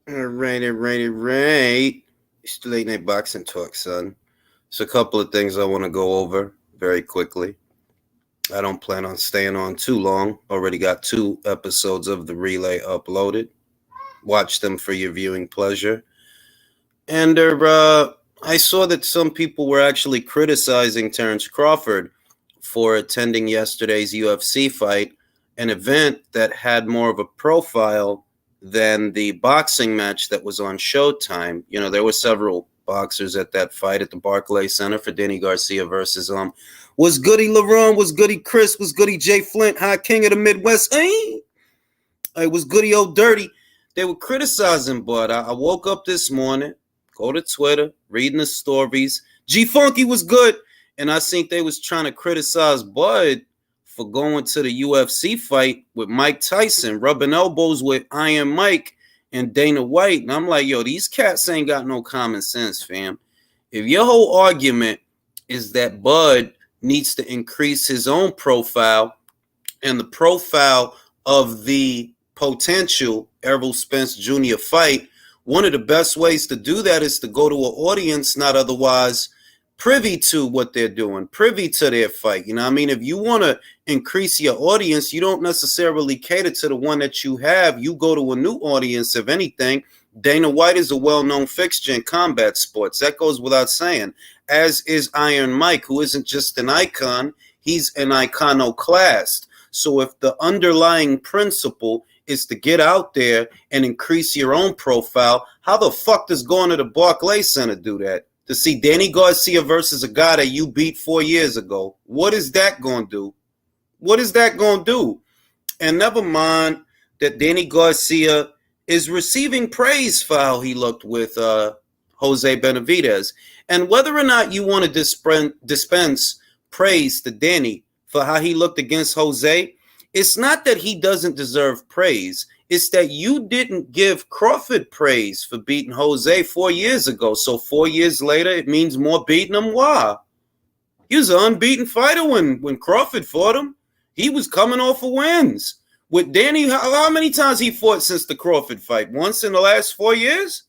All right. It's the late night boxing talk, son. It's a couple of things I want to go over very quickly. I don't plan on staying on too long. Already got 2 episodes of the relay uploaded. Watch them for your viewing pleasure. And I saw that some people were actually criticizing Terrence Crawford for attending yesterday's UFC fight, an event that had more of a profile than the boxing match that was on Showtime. You know, there were several boxers at that fight at the Barclays Center for Danny Garcia versus was Goody LaRon, was Goody Chris, was Goody Jay Flint, High King of the Midwest. It was Goody Old Dirty. They were criticizing, but I woke up this morning, go to Twitter, reading the stories. G Funky was good, and I think they was trying to criticize Bud for going to the UFC fight with Mike Tyson, rubbing elbows with Iron Mike and Dana White. And I'm like, yo, these cats ain't got no common sense, fam. If your whole argument is that Bud needs to increase his own profile and the profile of the potential Errol Spence Jr. fight, one of the best ways to do that is to go to an audience not otherwise privy to what they're doing, privy to their fight. You know what I mean? If you want to increase your audience, you don't necessarily cater to the one that you have. You go to a new audience, if anything. Dana White is a well-known fixture in combat sports. That goes without saying, as is Iron Mike, who isn't just an icon, he's an iconoclast. So if the underlying principle is to get out there and increase your own profile, how the fuck does going to the Barclays Center do that? To see Danny Garcia versus a guy that you beat 4 years ago. What is that going to do? What is that going to do? And never mind that Danny Garcia is receiving praise for how he looked with Jose Benavidez. And whether or not you want to dispense praise to Danny for how he looked against Jose, it's not that he doesn't deserve praise. It's that you didn't give Crawford praise for beating Jose 4 years ago. So 4 years later, it means more beating him. Why? He was an unbeaten fighter when Crawford fought him. He was coming off of wins. With Danny, how many times he fought since the Crawford fight? Once in the last 4 years?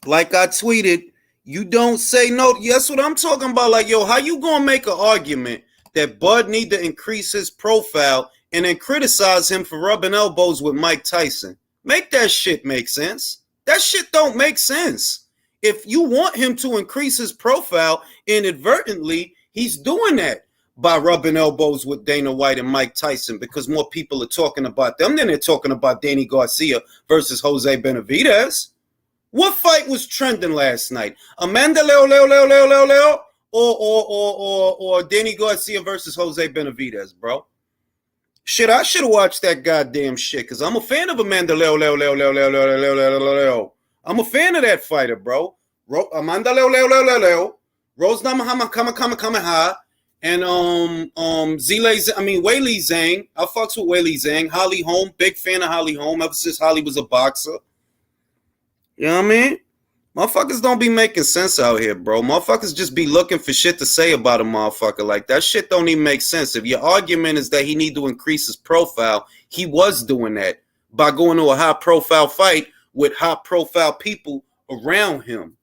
Like I tweeted, you don't say no. That's what I'm talking about. Like, yo, how you gonna make an argument that Bud need to increase his profile and then criticize him for rubbing elbows with Mike Tyson? Make that shit make sense. That shit don't make sense. If you want him to increase his profile inadvertently, he's doing that by rubbing elbows with Dana White and Mike Tyson because more people are talking about them than they're talking about Danny Garcia versus Jose Benavidez. What fight was trending last night? Amanda Leo, or Danny Garcia versus Jose Benavidez, bro? Shit, I should have watched that goddamn shit because I'm a fan of Amanda Leo. I'm a fan of that fighter, bro. Amanda Leo. Rose Namahama, and Weili Zhang. I fucks with Weili Zhang. Holly Holm, big fan of Holly Holm ever since Holly was a boxer. You know what I mean? Motherfuckers don't be making sense out here, bro. Motherfuckers just be looking for shit to say about a motherfucker. Like, that shit don't even make sense. If your argument is that he need to increase his profile, he was doing that by going to a high-profile fight with high-profile people around him.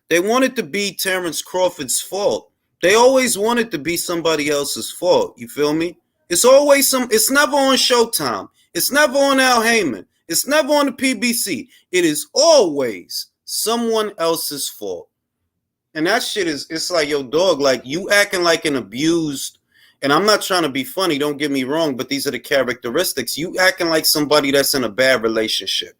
They wanted to be Terrence Crawford's fault. They always wanted to be somebody else's fault. You feel me? It's always it's never on Showtime. It's never on Al Heyman. It's never on the PBC. It is always someone else's fault. And that shit it's like, yo, dog, like, you acting like an abused, and I'm not trying to be funny, don't get me wrong, but these are the characteristics. You acting like somebody that's in a bad relationship.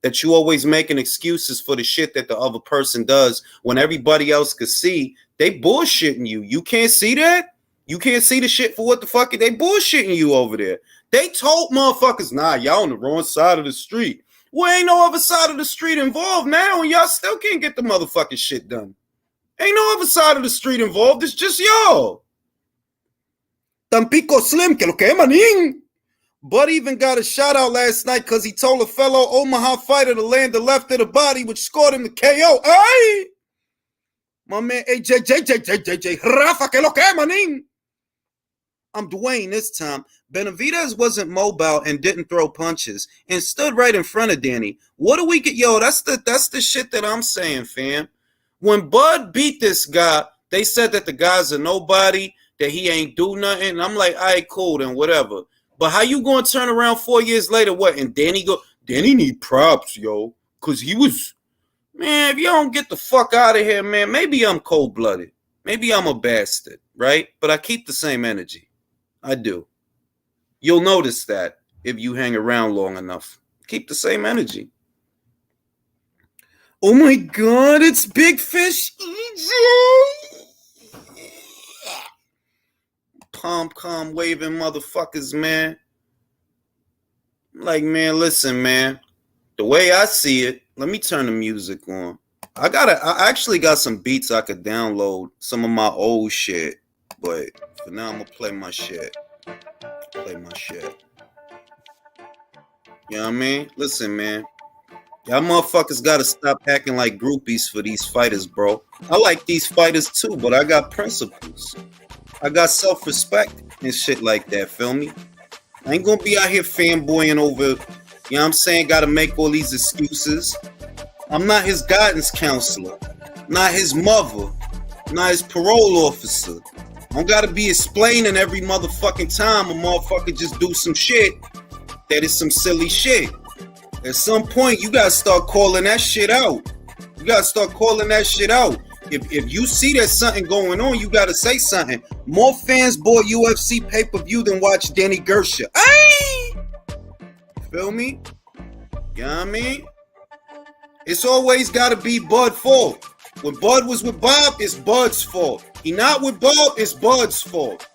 That you always making excuses for the shit that the other person does when everybody else could see. They bullshitting you. You can't see that? You can't see the shit for what the fuck they bullshitting you over there. They told motherfuckers, nah, y'all on the wrong side of the street. Well, ain't no other side of the street involved now, and y'all still can't get the motherfucking shit done. Ain't no other side of the street involved. It's just y'all. Tampico Slim, que lo que maning. Bud even got a shout out last night because he told a fellow Omaha fighter to land the left of the body, which scored him the KO. Hey! My man, AJ, Rafa, que lo que maning. I'm Dwayne this time. Benavidez wasn't mobile and didn't throw punches and stood right in front of Danny. What do we get? Yo, that's the shit that I'm saying, fam. When Bud beat this guy, they said that the guy's a nobody, that he ain't do nothing. And I'm like, all right, cool, then whatever. But how you gonna turn around 4 years later? What? And Danny need props, yo, because he was, man, if you don't get the fuck out of here, man, maybe I'm cold-blooded. Maybe I'm a bastard, right? But I keep the same energy. I do. You'll notice that if you hang around long enough. Keep the same energy. Oh my God, it's Big Fish EJ! Pom-com waving motherfuckers, man. Like, man, listen, man. The way I see it, let me turn the music on. I actually got some beats I could download, some of my old shit. But for now, I'm gonna play my shit. You know what I mean? Listen, man. Y'all motherfuckers gotta stop acting like groupies for these fighters, bro. I like these fighters too, but I got principles. I got self-respect and shit like that, feel me? I ain't gonna be out here fanboying over, you know what I'm saying, gotta make all these excuses. I'm not his guidance counselor, not his mother, not his parole officer. I don't gotta be explaining every motherfucking time a motherfucker just do some shit that is some silly shit. At some point, you gotta start calling that shit out. If you see there's something going on, you gotta say something. More fans bought UFC pay-per-view than watch Danny Garcia. Ay! Feel me? You know what I mean? It's always gotta be Bud's fault. When Bud was with Bob, it's Bud's fault. He not with Bob, it's Bud's fault.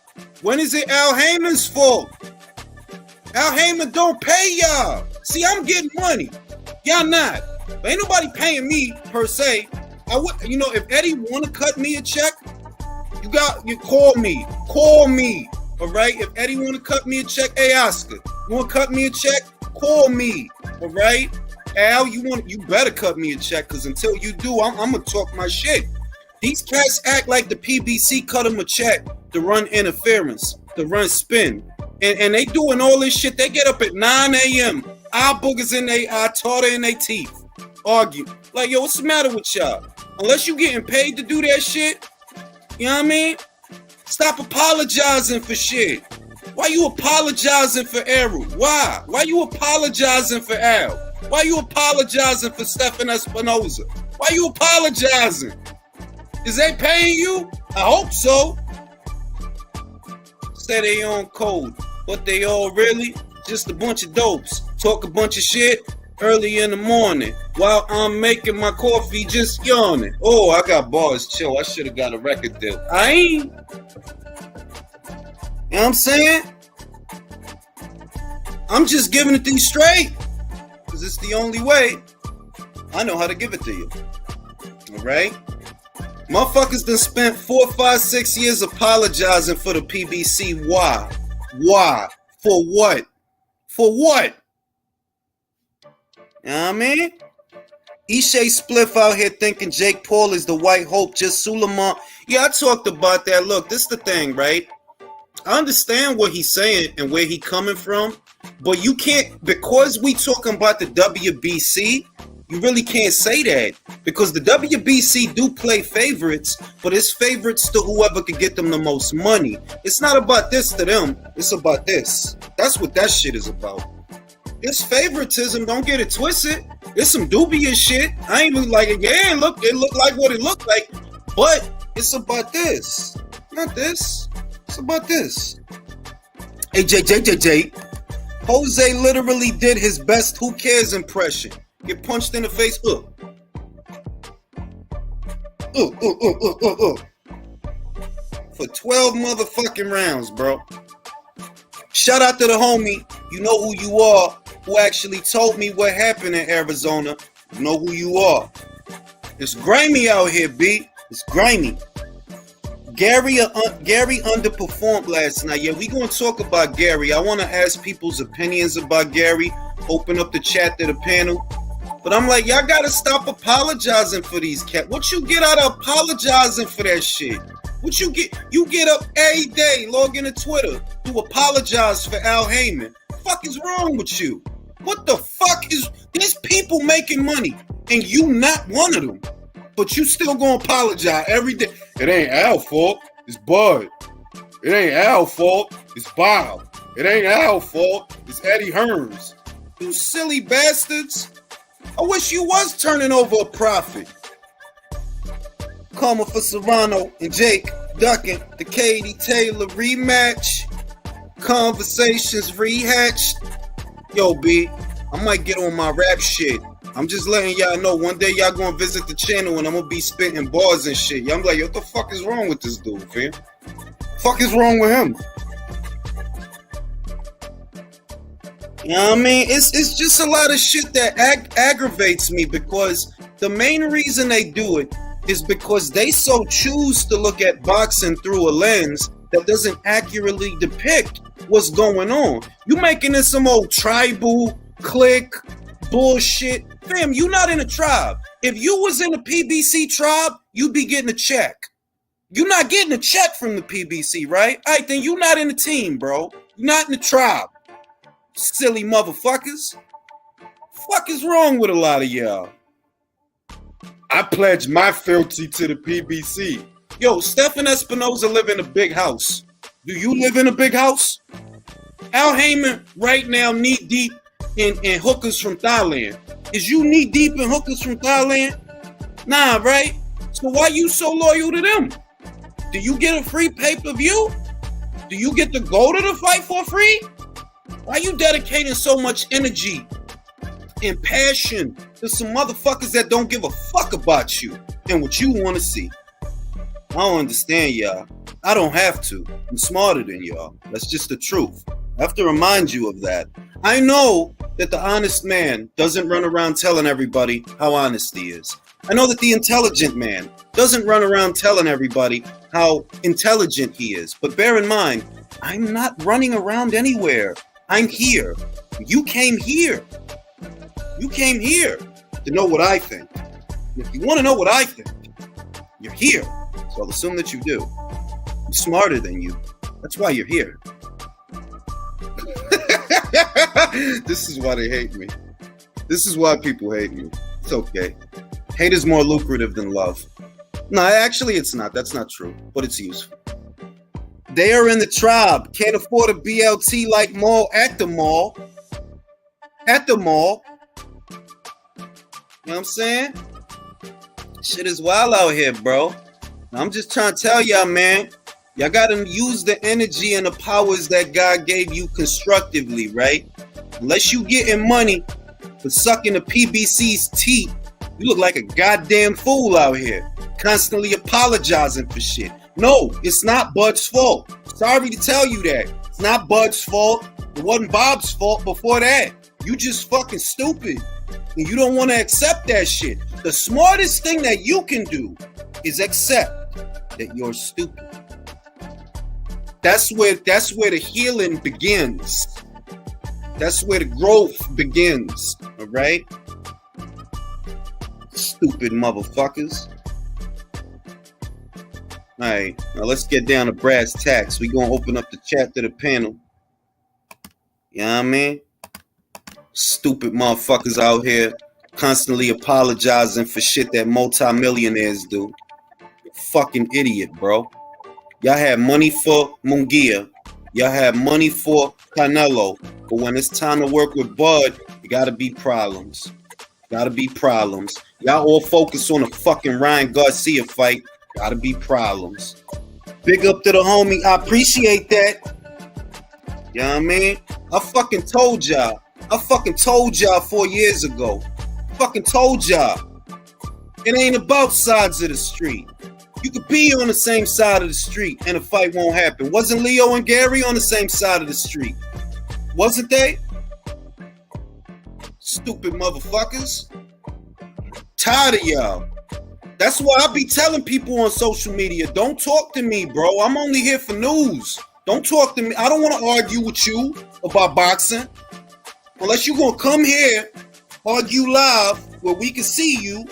When is it Al Heyman's fault? Al Heyman don't pay y'all. See, I'm getting money. Y'all not. But ain't nobody paying me per se. I would, you know, if Eddie want to cut me a check, you call me. All right? If Eddie want to cut me a check, hey Oscar, you want to cut me a check? Call me. All right? Al, you better cut me a check, because until you do, I'm gonna talk my shit. These cats act like the PBC cut them a check to run interference, to run spin. And they doing all this shit. They get up at 9 a.m. Eye boogers in their eye, tartar in their teeth. Argue. Like, yo, what's the matter with y'all? Unless you getting paid to do that shit, you know what I mean? Stop apologizing for shit. Why you apologizing for Eru? Why? Why you apologizing for Al? Why you apologizing for Stephen Espinoza? Why you apologizing? Is they paying you? I hope so. Say they on code, but they all really just a bunch of dopes. Talk a bunch of shit early in the morning while I'm making my coffee, just yawning. Oh, I got bars, chill. I should have got a record deal. I ain't. You know what I'm saying? I'm just giving it to you straight, because it's the only way I know how to give it to you. All right? Motherfuckers done spent 4, 5, 6 years apologizing for the PBC. Why? For what? You know what I mean? Ishe Spliff out here thinking Jake Paul is the white hope, just Suleiman. Yeah, I talked about that. Look, this is the thing, right? I understand what he's saying and where he coming from, but you can't, because we talking about the WBC, you really can't say that, because the WBC do play favorites, but it's favorites to whoever could get them the most money. It's not about this to them. It's about this. That's what that shit is about. It's favoritism. Don't get it twisted. It's some dubious shit. I ain't even like it. Yeah, it looked like what it looked like, but it's about this. Not this. It's about this. Hey, J. Jose literally did his best who cares impression. Get punched in the face. For 12 motherfucking rounds, bro. Shout out to the homie. You know who you are, who actually told me what happened in Arizona. You know who you are. It's grimy out here, B. It's grimy. Gary underperformed last night. Yeah, we gonna talk about Gary. I want to ask people's opinions about Gary. Open up the chat to the panel. But I'm like, y'all gotta stop apologizing for these cats. What you get out of apologizing for that shit? What you get? You get up every day, log into Twitter to apologize for Al Heyman. What the fuck is wrong with you? What the fuck is... There's people making money, and you not one of them. But you still gonna apologize every day. It ain't Al's fault, it's Bud. It ain't Al's fault, it's Bob. It ain't Al's fault, it's Eddie Hearns. You silly bastards. I wish you was turning over a profit. Karma for Serrano and Jake ducking the Katie Taylor rematch. Conversations rehatched. Yo, B, I might get on my rap shit. I'm just letting y'all know one day y'all gonna visit the channel and I'm gonna be spitting bars and shit. Y'all like, yo, what the fuck is wrong with this dude, fam? Fuck is wrong with him? You know what I mean? It's just a lot of shit that aggravates me, because the main reason they do it is because they so choose to look at boxing through a lens that doesn't accurately depict what's going on. You making this some old tribal clique bullshit. Fam, you not in a tribe. If you was in a PBC tribe, you'd be getting a check. You're not getting a check from the PBC, right? All right, then you not in the team, bro. You're not in the tribe. Silly motherfuckers. Fuck is wrong with a lot of y'all? I pledge my fealty to the PBC. Yo, Stephen Espinoza live in a big house. Do you live in a big house? Al Heyman right now knee deep in hookers from Thailand. Is you knee deep in hookers from Thailand? Nah, right? So why you so loyal to them? Do you get a free pay-per-view? Do you get to go to the fight for free? Why you dedicating so much energy and passion to some motherfuckers that don't give a fuck about you and what you want to see? I don't understand y'all. I don't have to. I'm smarter than y'all. That's just the truth. I have to remind you of that. I know that the honest man doesn't run around telling everybody how honest he is. I know that the intelligent man doesn't run around telling everybody how intelligent he is. But bear in mind, I'm not running around anywhere. I'm here. You came here. You came here to know what I think. And if you want to know what I think, you're here. So I'll assume that you do. I'm smarter than you. That's why you're here. This is why they hate me. This is why people hate me. It's okay. Hate is more lucrative than love. No, actually it's not. That's not true. But it's useful. They are in the tribe. Can't afford a BLT like mall at the mall. At the mall. You know what I'm saying? Shit is wild out here, bro. I'm just trying to tell y'all, man. Y'all gotta use the energy and the powers that God gave you constructively, right? Unless you getting money for sucking the PBC's teeth, you look like a goddamn fool out here. Constantly apologizing for shit. No, it's not Bud's fault. Sorry to tell you that. It's not Bud's fault. It wasn't Bob's fault before that. You just fucking stupid. And you don't want to accept that shit. The smartest thing that you can do is accept that you're stupid. That's where the healing begins. That's where the growth begins. All right? Stupid motherfuckers. All right, now let's get down to brass tacks. We're going to open up the chat to the panel. You know what I mean? Stupid motherfuckers out here constantly apologizing for shit that multimillionaires do. You're a fucking idiot, bro. Y'all have money for Munguia. Y'all have money for Canelo. But when it's time to work with Bud, you gotta be problems. Gotta be problems. Y'all all focus on the fucking Ryan Garcia fight. Gotta be problems. Big up to the homie. I appreciate that. You know what I mean? I fucking told y'all. 4 years ago. Fucking told y'all. It ain't about sides of the street. You could be on the same side of the street and a fight won't happen. Wasn't Leo and Gary on the same side of the street? Wasn't they? Stupid motherfuckers. Tired of y'all. That's why I be telling people on social media, don't talk to me, bro. I'm only here for news. Don't talk to me. I don't want to argue with you about boxing. Unless you're going to come here, argue live where we can see you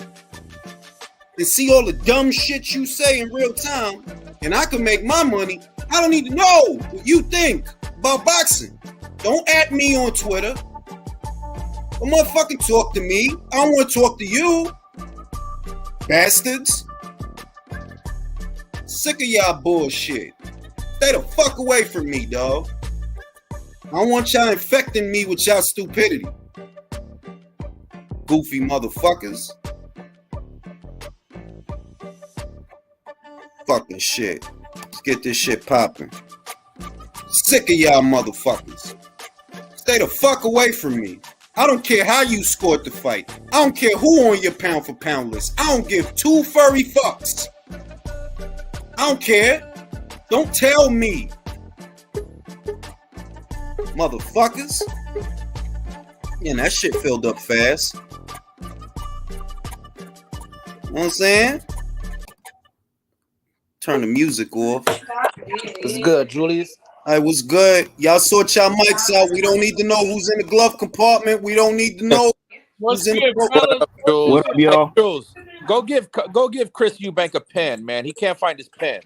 and see all the dumb shit you say in real time. and I can make my money. I don't need to know what you think about boxing. Don't at me on Twitter. Don't motherfucking talk to me. I don't want to talk to you. Bastards. Sick of y'all bullshit. Stay the fuck away from me, dog. I don't want y'all infecting me with y'all stupidity. Goofy motherfuckers. Fucking shit. Let's get this shit popping. Sick of y'all motherfuckers. Stay the fuck away from me. I don't care how you scored the fight. I don't care who on your pound for pound list. I don't give two furry fucks. I don't care. Don't tell me. Motherfuckers. Yeah, that shit filled up fast. You know what I'm saying? Turn the music off. What's good, Julius? Hey, what's good? Y'all sort y'all mics out. We don't need to know who's in the glove compartment. We don't need to know who's in the What up, y'all? Jules, go give Chris Eubank a pen, man. He can't find his pen.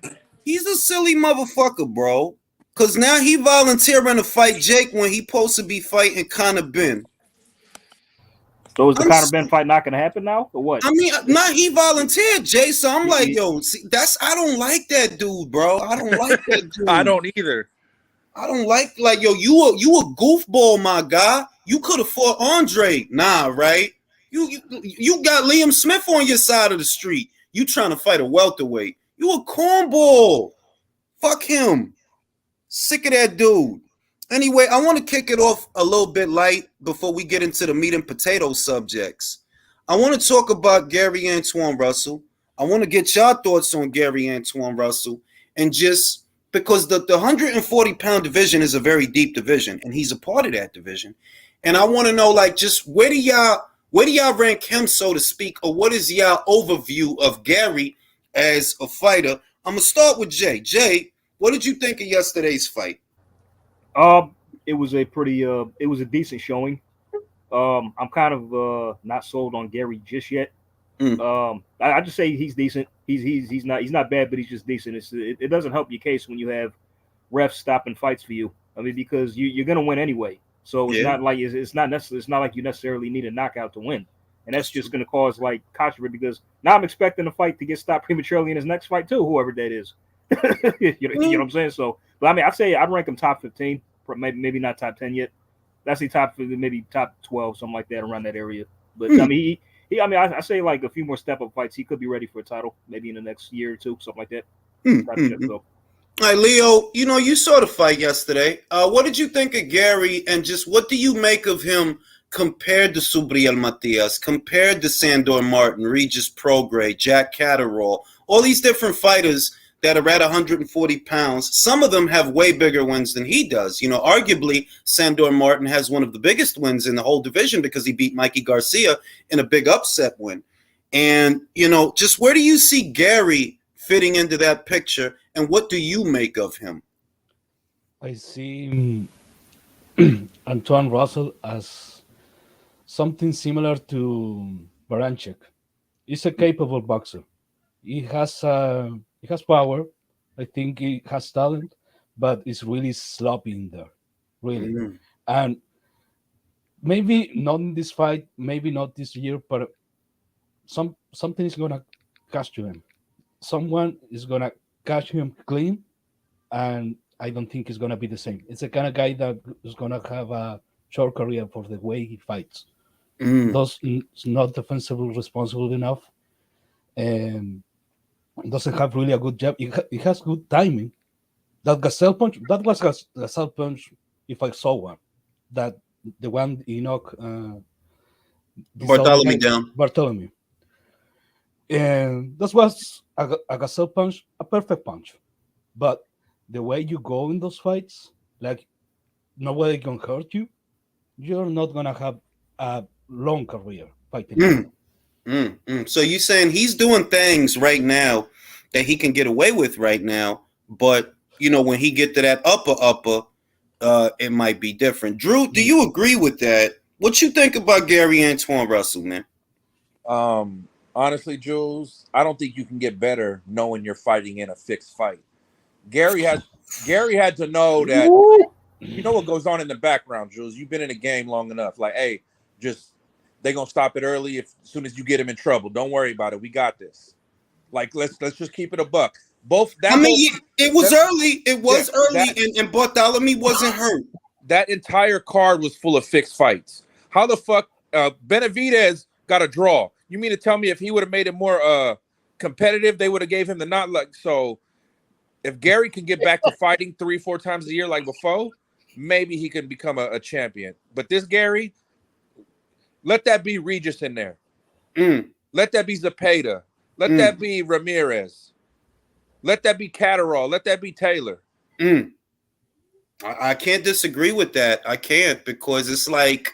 He's a silly motherfucker, bro. Cause now he volunteering to fight Jake when he supposed to be fighting Conor Benn. So is the Conor Benn fight not gonna happen now, or what? I mean, not he volunteered, Jay. So I'm like, yo, see, I don't like that dude, bro. I don't like that dude. I don't either. I don't like yo, you a goofball, my guy. You could have fought Andre. Nah, right? You got Liam Smith on your side of the street. You trying to fight a welterweight. You a cornball. Fuck him. Sick of that dude. Anyway, I want to kick it off a little bit light before we get into the meat and potato subjects. I want to talk about Gary Antuanne Russell. I want to get your thoughts on Gary Antuanne Russell, and just because the 140-pound division is a very deep division, and he's a part of that division. And I want to know, like, just where do y'all rank him, so to speak, or what is y'all overview of Gary as a fighter? I'm gonna start with Jay. Jay, what did you think of yesterday's fight? It was a decent showing. I'm kind of not sold on Gary just yet. I just say he's decent. He's not bad, but he's just decent. It doesn't help your case when you have refs stopping fights for you. I mean, because you're gonna win anyway. So it's not like you necessarily need a knockout to win, and that's just gonna cause like controversy. Because now I'm expecting the fight to get stopped prematurely in his next fight too, whoever that is. you know what I'm saying? So, but I mean, I'd rank him top 15, maybe not top 10 yet. That's the maybe top 12, something like that, around that area. But I mean, I say like a few more step-up fights. He could be ready for a title, maybe in the next year or two, something like that. All right, Leo, you saw the fight yesterday. What did you think of Gary, and just what do you make of him compared to Subriel Matias, compared to Sandor Martin, Regis Prograis, Jack Catterall, all these different fighters that are at 140 pounds? Some of them have way bigger wins than he does. Arguably, Sandor Martin has one of the biggest wins in the whole division because he beat Mikey Garcia in a big upset win. And, just where do you see Gary fitting into that picture, and what do you make of him? I see Antuanne Russell as something similar to Baranchik. He's a capable boxer. He has power. I think he has talent, but it's really sloppy in there, really. And maybe not in this fight, maybe not this year, but something is gonna catch him. Someone is gonna catch him clean, and I don't think it's gonna be the same. It's the kind of guy that is gonna have a short career for the way he fights. He's not defensively responsible enough, and doesn't have really a good jab. He has good timing. That gazelle punch, that was gazelle punch, if I saw one. That the one he knocked Bartholomew down. Bartholomew. And that was a gazelle punch, a perfect punch. But the way you go in those fights, like nobody can hurt you, you're not gonna have a long career fighting. So you're saying he's doing things right now that he can get away with right now, but when he get to that upper, it might be different. Drew, do you agree with that? What you think about Gary Antuanne Russell, man? Honestly, Jules, I don't think you can get better knowing you're fighting in a fixed fight. Gary had to know that. Woo! You know what goes on in the background, Jules. You've been in the game long enough. Like, hey, they gonna stop it early as soon as you get him in trouble. Don't worry about it. We got this. Like, let's just keep it a buck. It was early. It was early, and Bartholomew wasn't hurt. That entire card was full of fixed fights. How the fuck Benavidez got a draw? You mean to tell me if he would have made it more competitive, they would have gave him the not like so? If Gary can get back to fighting 3-4 times a year like before, maybe he can become a champion. But this Gary, let that be Regis in there. Let that be Zepeda. Let that be Ramirez. Let that be Catterall. Let that be Taylor. I can't disagree with that. I can't, because it's like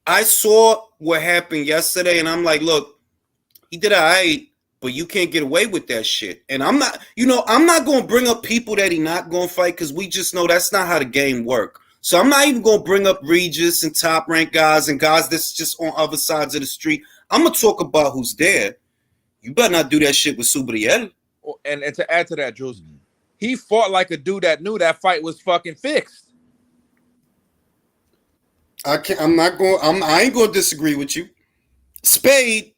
I saw what happened yesterday, and I'm like, look, he did all right, but you can't get away with that shit. And I'm not going to bring up people that he not going to fight, because we just know that's not how the game work. So I'm not even going to bring up Regis and top rank guys and guys that's just on other sides of the street. I'm going to talk about who's there. You better not do that shit with Subriel. And to add to that, Jules, he fought like a dude that knew that fight was fucking fixed. I ain't going to disagree with you. Spade,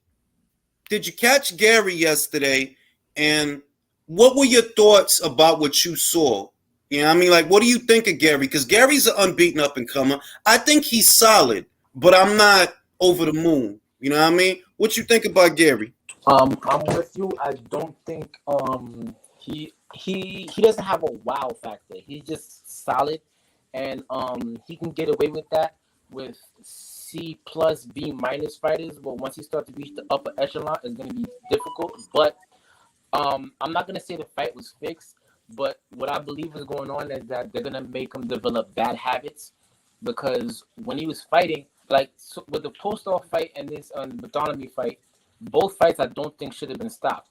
did you catch Gary yesterday? And what were your thoughts about what you saw? You know what I mean? Like, what do you think of Gary? Because Gary's an unbeaten up-and-comer. I think he's solid, but I'm not over the moon. You know what I mean? What you think about Gary? I'm with you. I don't think he doesn't have a wow factor. He's just solid, and he can get away with that with C+, B- fighters. But once he starts to reach the upper echelon, it's going to be difficult. But I'm not going to say the fight was fixed. But what I believe is going on is that they're going to make him develop bad habits, because when he was fighting, like with the post-off fight and this Bartholomew fight, both fights I don't think should have been stopped.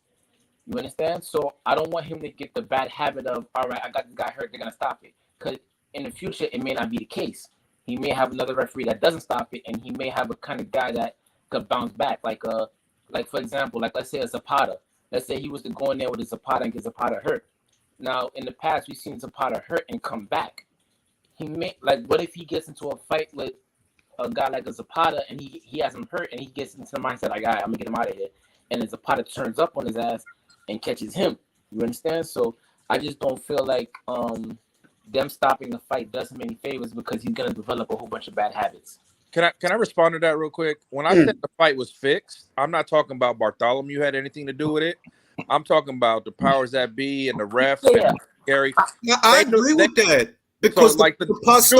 You understand? So I don't want him to get the bad habit of, all right, I got this guy hurt, they're going to stop it. Because in the future, it may not be the case. He may have another referee that doesn't stop it, and he may have a kind of guy that could bounce back. Like for example, like let's say a Zapata. Let's say he was to go in there with a Zapata and get Zapata hurt. Now, in the past, we've seen Zapata hurt and come back. He may, like, what if he gets into a fight with a guy like a Zapata and he has him hurt and he gets into the mindset like, all right, I'm gonna get him out of here, and then Zapata turns up on his ass and catches him. You understand? So I just don't feel like them stopping the fight does him any favors, because he's gonna develop a whole bunch of bad habits. Can I respond to that real quick? When I said the fight was fixed, I'm not talking about Bartholomew had anything to do with it. I'm talking about the powers that be and the refs and Gary. I agree with that, because so, like the Pastor,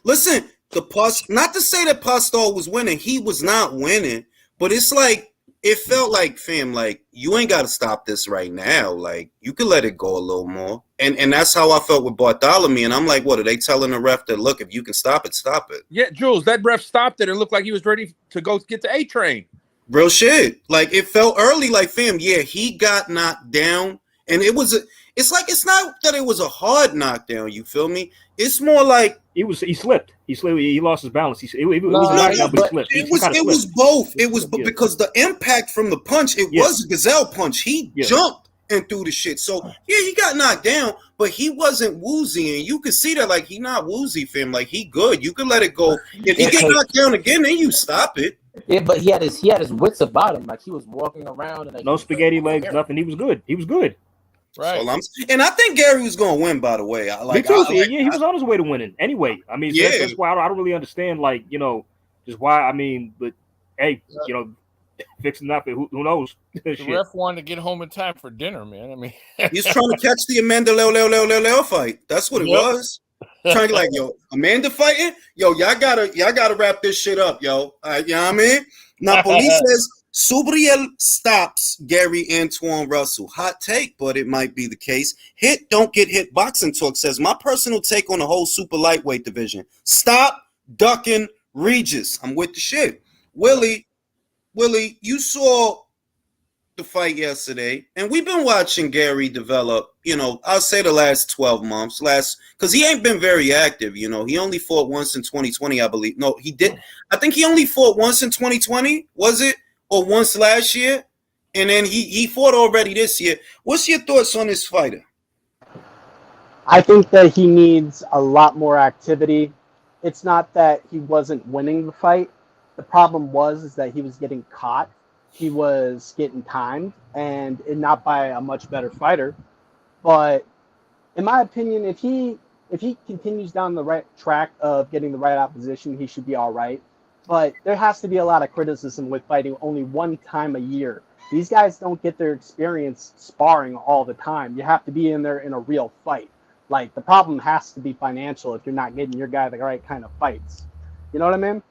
listen, not to say that Pastor was winning, he was not winning, but it's like it felt like, fam, like you ain't got to stop this right now. Like you can let it go a little more, and that's how I felt with Bartholomew. And I'm like, what are they telling the ref that? Look, if you can stop it, stop it. Yeah, Jules, that ref stopped it and looked like he was ready to go get the A train. Real shit. Like it felt early, like fam, yeah, he got knocked down, and it's not that it was a hard knockdown. You feel me? It's more like he slipped. He lost his balance. It was both. It was because the impact from the punch, was a gazelle punch. He jumped and threw the shit. So yeah, he got knocked down, but he wasn't woozy, and you could see that like he not woozy, fam. Like he good. You can let it go. If he get knocked down again, then you stop it. Yeah, but he had his wits about him. Like he was walking around and like, no spaghetti legs, nothing. He was good. Right. And I think Gary was going to win, by the way. Me too. He was on his way to winning. Anyway, I mean, that's why I don't really understand, like, you know, just why. I mean, but hey, you know, fixing nothing. Who knows? The ref wanted to get home in time for dinner, man. I mean, he's trying to catch the Amanda Leo fight. That's what it was. Trying to like, yo, Amanda fighting. Yo, y'all gotta wrap this shit up, yo. You know what I mean? Now, police says Subriel stops Gary Antuanne Russell. Hot take, but it might be the case. Hit, don't get hit. Boxing Talk says, my personal take on the whole super lightweight division. Stop ducking Regis. I'm with the shit. Willie, you saw the fight yesterday, and we've been watching Gary develop, you know, I'll say the last 12 months, because he ain't been very active, you know. He only fought once in 2020, I believe. No, he did. I think he only fought once in 2020, was it? Or once last year, and then he fought already this year. What's your thoughts on this fighter? I think that he needs a lot more activity. It's not that he wasn't winning the fight. The problem is that he was getting caught. He was getting timed, and not by a much better fighter. But in my opinion, if he continues down the right track of getting the right opposition, he should be all right. But there has to be a lot of criticism with fighting only one time a year. These guys don't get their experience sparring all the time. You have to be in there in a real fight. Like, the problem has to be financial if you're not getting your guy the right kind of fights. You know what I mean?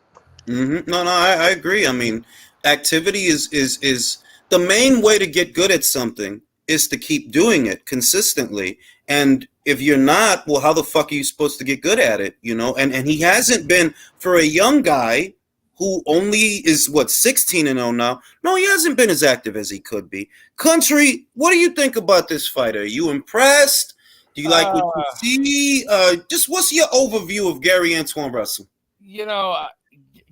Mm-hmm. No, I agree. I mean, activity is the main way to get good at something is to keep doing it consistently. And if you're not, well, how the fuck are you supposed to get good at it? You know, and he hasn't been, for a young guy who only is 16-0 now. No, he hasn't been as active as he could be. Country, what do you think about this fighter? Are you impressed? Do you like what you see? Just what's your overview of Gary Antuanne Russell? You know,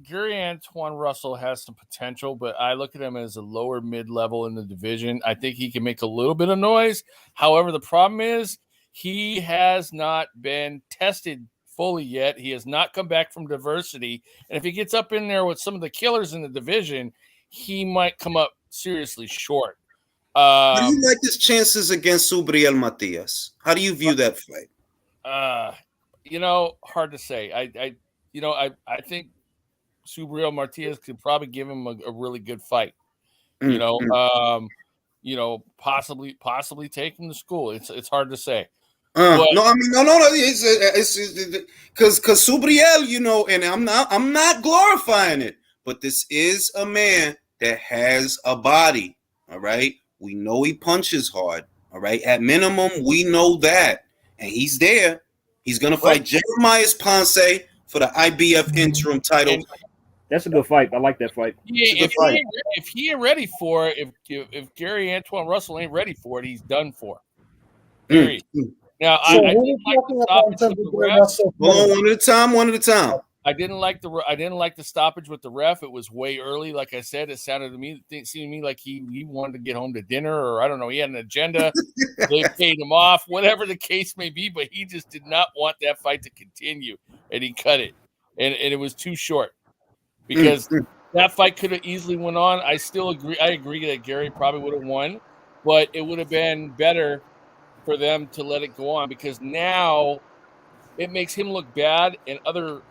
Gary Antuanne Russell has some potential, but I look at him as a lower mid-level in the division. I think he can make a little bit of noise. However, the problem is he has not been tested fully yet. He has not come back from diversity. And if he gets up in there with some of the killers in the division, he might come up seriously short. How do you like his chances against Subriel Matias? How do you view that fight? You know, hard to say. I think Subriel Matias could probably give him a really good fight. You know, possibly take him to school. It's hard to say. No. It's because Subriel, you know, and I'm not glorifying it, but this is a man that has a body. All right. We know he punches hard, all right? At minimum, we know that. And he's there. He's going to fight Jeremiah Ponce for the IBF interim title. That's a good fight. I like that fight. Yeah, if he ain't ready for it, if Gary Antuanne Russell ain't ready for it, he's done for. Period. Now, so I didn't like the stoppage with the ref. One at a time. I didn't like the stoppage with the ref. It was way early. Like I said, it seemed to me like he wanted to get home to dinner, or I don't know. He had an agenda. They paid him off, whatever the case may be. But he just did not want that fight to continue, and he cut it, and it was too short because that fight could have easily went on. I still agree. I agree that Gary probably would have won, but it would have been better for them to let it go on because now it makes him look bad, and other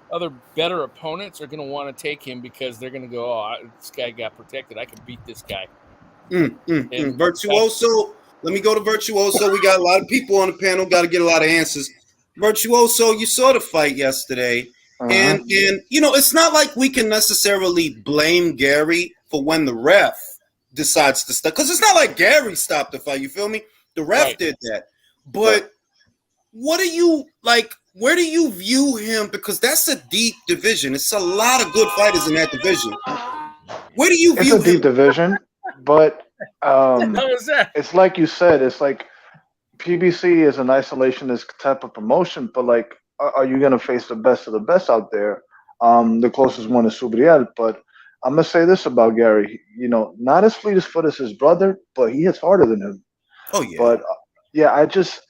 better opponents are going to want to take him because they're going to go, oh, this guy got protected. I can beat this guy. Virtuoso. Let me go to Virtuoso. We got a lot of people on the panel. Got to get a lot of answers. Virtuoso, you saw the fight yesterday. And you know, it's not like we can necessarily blame Gary for when the ref decides to stop. Because it's not like Gary stopped the fight. You feel me? The ref did that. But what do you like? Where do you view him? Because that's a deep division. It's a lot of good fighters in that division. Where do you view him? It's a deep division, but it's like you said. It's like PBC is an isolationist type of promotion, but like, are you going to face the best of the best out there? The closest one is Subriel, but I'm going to say this about Gary. You know, not as fleet as foot as his brother, but he hits harder than him. Oh, yeah. But, yeah, I just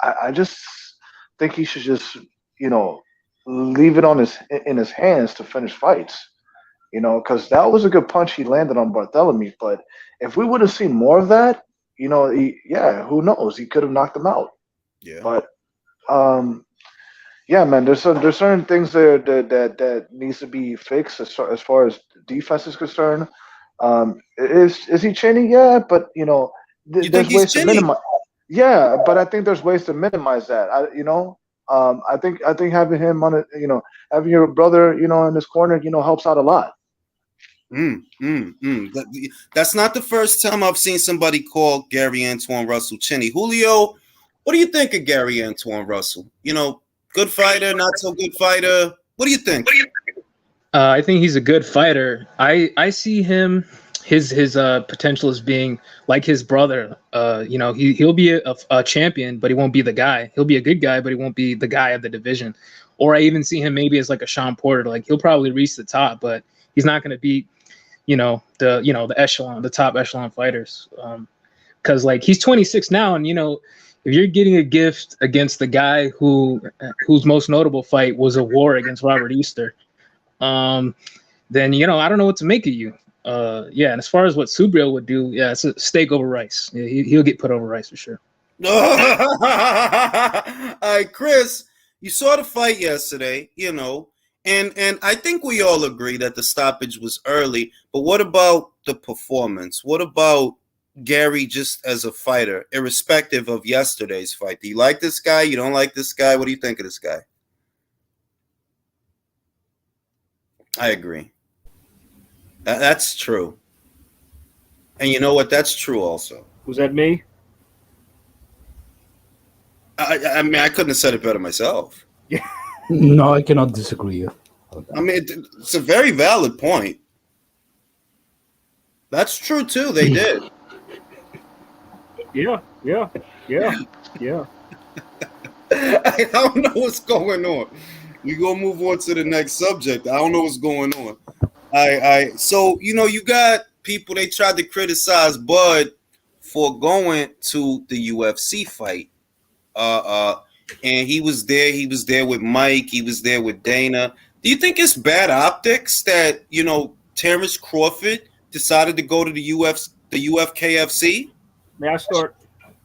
think he should just, you know, leave it in his hands to finish fights, you know, because that was a good punch he landed on Barthélemy. But if we would have seen more of that, you know, who knows? He could have knocked him out. Yeah. But, yeah, man, there's certain things there that needs to be fixed as far as defense is concerned. Is he chinny? Yeah, but you know, there's ways to minimize. Yeah, but I think there's ways to minimize that. I think having him on it, you know, having your brother, you know, in his corner, you know, helps out a lot. That's not the first time I've seen somebody call Gary Antuanne Russell chinny. Julio, what do you think of Gary Antuanne Russell? You know, good fighter, not so good fighter. What do you think? I think he's a good fighter. I see him, his potential as being like his brother. You know, he'll be a champion, but he won't be the guy. He'll be a good guy, but he won't be the guy of the division. Or I even see him maybe as like a Sean Porter. Like, he'll probably reach the top, but he's not going to beat the echelon, the top echelon fighters. Because like he's 26 now, and if you're getting a gift against the guy whose most notable fight was a war against Robert Easter, then I don't know what to make of you. And as far as what Subriel would do, it's a steak over rice. Yeah, he'll get put over rice for sure. All right, Chris, you saw the fight yesterday, and I think we all agree that the stoppage was early. But what about the performance? What about Gary just as a fighter, irrespective of yesterday's fight? Do you like this guy? You don't like this guy? What do you think of this guy? I agree. That's true. And you know what? That's true also. Was that me? I mean, I couldn't have said it better myself. No, I cannot disagree. I mean, it's a very valid point. That's true, too. They did. Yeah. I don't know what's going on. We're going to move on to the next subject. I don't know what's going on. So, you got people, they tried to criticize Bud for going to the UFC fight. And he was there. He was there with Mike. He was there with Dana. Do you think it's bad optics that, Terrence Crawford decided to go to the UFKFC? May I start?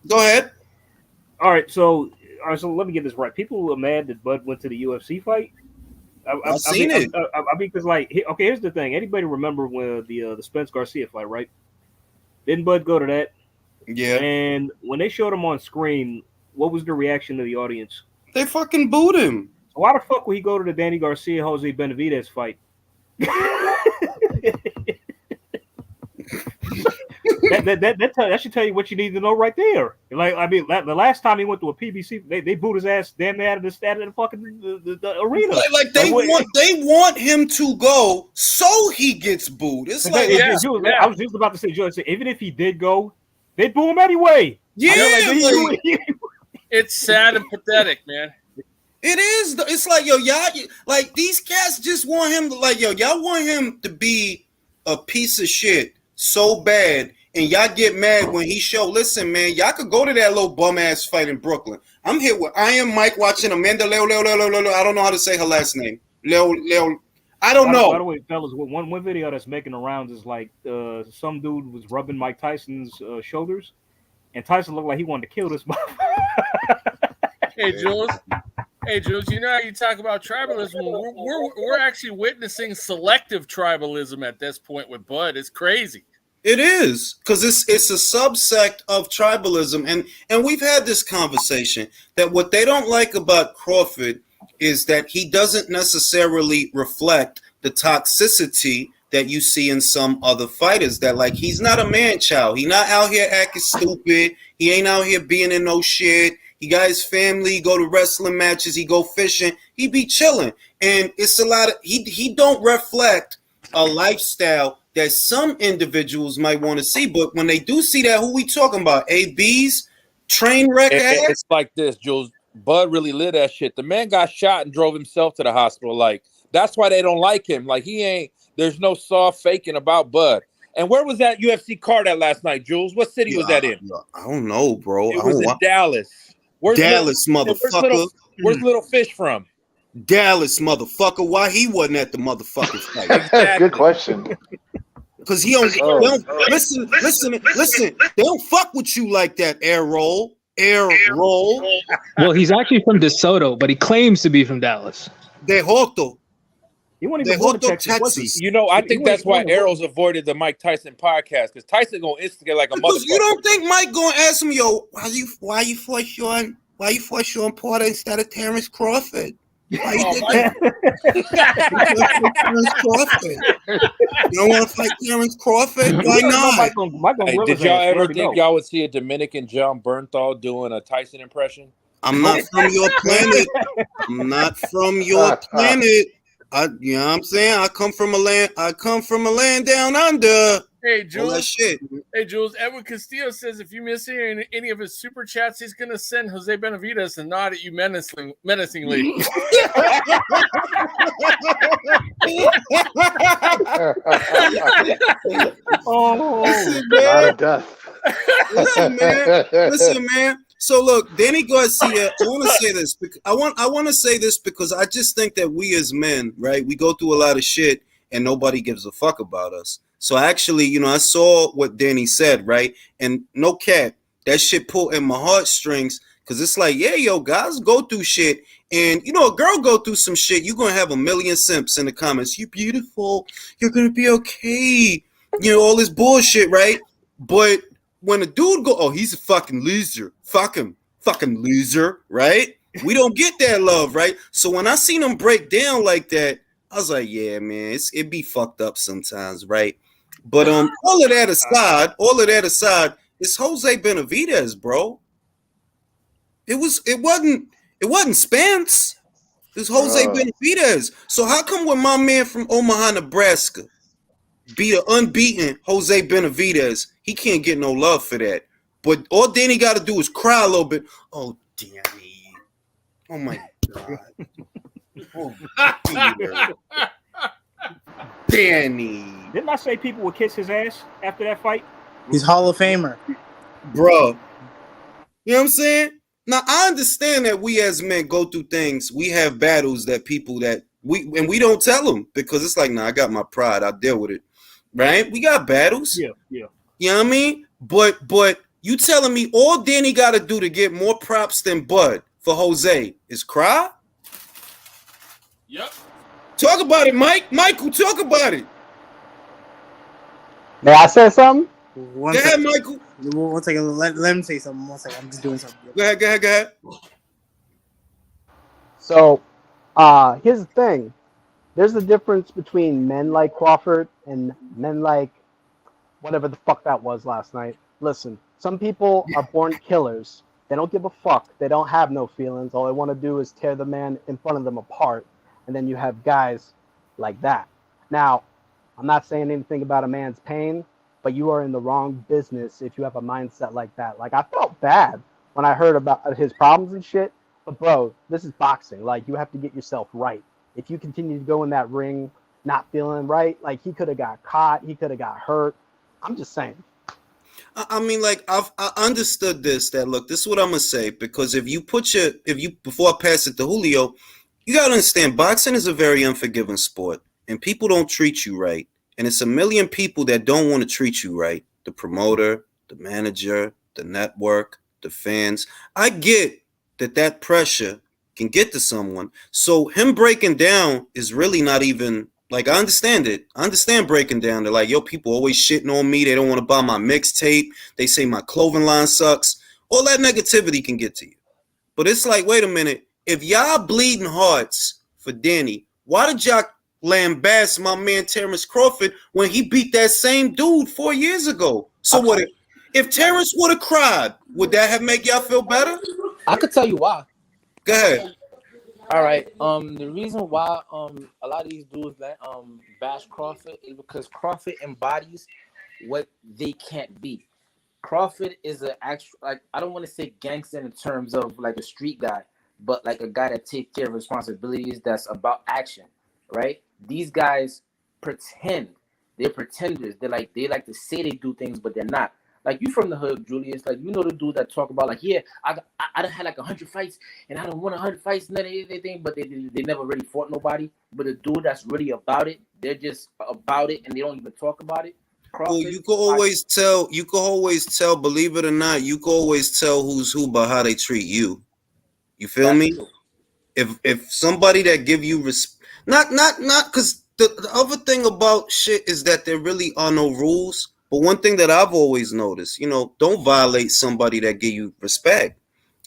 Go ahead. All right, so let me get this right. People are mad that Bud went to the UFC fight. I've seen it. I mean, because here's the thing. Anybody remember when the Spence Garcia fight, right? Didn't Bud go to that? Yeah. And when they showed him on screen, what was the reaction of the audience? They fucking booed him. So why the fuck would he go to the Danny Garcia Jose Benavidez fight? that should tell you what you need to know right there. Like, I mean, the last time he went to a PBC, they booed his ass damn near out of the fucking the arena. Like they want him to go so he gets booed. It's like I was just about to say, George, even if he did go, they'd boo him anyway. Yeah, it's sad and pathetic, man. It is. It's like, y'all, like these cats just want him to, y'all want him to be a piece of shit so bad, and y'all get mad when he show. Listen, man, y'all could go to that little bum ass fight in Brooklyn. I'm here with Iron Mike watching Amanda Leo. I don't know how to say her last name. Leo. I don't know. By the way, fellas, one video that's making the rounds is like some dude was rubbing Mike Tyson's shoulders, and Tyson looked like he wanted to kill this motherfucker. Hey, Jules, you know how you talk about tribalism? We're actually witnessing selective tribalism at this point with Bud. It's crazy. It is, because it's a subsect of tribalism. And we've had this conversation that what they don't like about Crawford is that he doesn't necessarily reflect the toxicity that you see in some other fighters. That, like, he's not a man-child. He's not out here acting stupid. He ain't out here being in no shit. He got his family, he go to wrestling matches, he go fishing, he be chilling. And it's a lot of, he don't reflect a lifestyle that some individuals might want to see. But when they do see that, who we talking about? AB's train wreck ass? It's like this, Jules. Bud really lit that shit. The man got shot and drove himself to the hospital. Like, that's why they don't like him. Like, there's no soft faking about Bud. And where was that UFC card at last night, Jules? What city was that in? I don't know, bro. It was in Dallas. Where's Dallas, motherfucker. Where's Little Fish from? Dallas, motherfucker. Why he wasn't at the motherfucking fight? Exactly. Good question. Because he don't listen. They don't fuck with you like that. Air roll. Well, he's actually from DeSoto, but he claims to be from Dallas. De Joto. He won't even go to Texas. I think that's why Arrows avoided the Mike Tyson podcast, because Tyson gonna instigate like a motherfucker. You don't think Mike gonna ask him, why you for Sean Porter instead of Terrence Crawford? Why you did that? You don't want to fight Terrence Crawford? Why not? Did y'all ever think y'all would see a Dominican John Bernthal doing a Tyson impression? I'm not from your planet. You know what I'm saying? I come from a land down under. Hey, all that Jules. shit. Hey, Jules. Edwin Castillo says if you miss any of his super chats, he's going to send Jose Benavidez a nod at you menacingly. Oh, Listen, Not a man. death. Listen, man. So look, Danny Garcia. I want to say this. I want to say this because I just think that we as men, right? We go through a lot of shit, and nobody gives a fuck about us. So actually, you know, I saw what Danny said, right? And no cap, that shit pulled in my heartstrings because it's like, yeah, yo, guys go through shit. And, you know, a girl go through some shit, you're going to have a million simps in the comments. You're beautiful. You're going to be okay. You know, all this bullshit, right? But when a dude go, oh, he's a fucking loser. Fuck him. Fucking loser, right? We don't get that love, right? So when I seen him break down like that, I was like, yeah, man, it be fucked up sometimes, right? But all of that aside, it's Jose Benavidez, bro. It wasn't Spence. It's Jose Benavidez. So how come when my man from Omaha, Nebraska beat an unbeaten Jose Benavidez, he can't get no love for that? But all Danny got to do is cry a little bit. Oh, Danny. Oh, my God. Oh, Peter. Danny. Didn't I say people would kiss his ass after that fight? He's Hall of Famer. Bro. You know what I'm saying? Now, I understand that we as men go through things. We have battles that people that we don't tell them because it's like, nah, I got my pride. I'll deal with it. Right? We got battles. Yeah. You know what I mean? But you telling me all Danny got to do to get more props than Bud for Jose is cry? Yep. Talk about it, Mike. Michael, talk about it. May I say something? Go ahead, Michael. 1 second. Let him say something. 1 second. I'm just doing something. Go ahead. So, here's the thing. There's a difference between men like Crawford and men like whatever the fuck that was last night. Listen, some people are born killers. They don't give a fuck. They don't have no feelings. All they want to do is tear the man in front of them apart. And then you have guys like that. Now, I'm not saying anything about a man's pain, but you are in the wrong business if you have a mindset like that. Like, I felt bad when I heard about his problems and shit. But, bro, this is boxing. Like, you have to get yourself right. If you continue to go in that ring not feeling right, like, he could have got caught. He could have got hurt. I'm just saying. I mean, like, I understood this, that, look, this is what I'm going to say, because before I pass it to Julio, you got to understand, boxing is a very unforgiving sport, and people don't treat you right, and it's a million people that don't want to treat you right, the promoter, the manager, the network, the fans. I get that pressure can get to someone, so him breaking down is really not even... Like, I understand it. I understand breaking down. They're like, yo, people always shitting on me. They don't want to buy my mixtape. They say my clothing line sucks. All that negativity can get to you. But it's like, wait a minute. If y'all bleeding hearts for Danny, why did y'all lambast my man Terrence Crawford when he beat that same dude 4 years ago? So what if Terrence would have cried, would that have made y'all feel better? I could tell you why. Go ahead. All right. The reason why a lot of these dudes that bash Crawford is because Crawford embodies what they can't be. Crawford is an actual, like, I don't want to say gangster in terms of like a street guy, but like a guy that takes care of responsibilities, that's about action, right? These guys pretend. They're pretenders. They like to say they do things, but they're not. Like, you from the hood, Julius. Like, you know the dude that talk about, like, yeah, I done had like 100 fights, and I don't won 100 fights and anything, but they never really fought nobody. But the dude that's really about it, they're just about it, and they don't even talk about it. Crawford, well, you can always tell, believe it or not, you can always tell who's who by how they treat you. You feel me? True. If somebody that give you not because the other thing about shit is that there really are no rules. But one thing that I've always noticed, you know, don't violate somebody that give you respect.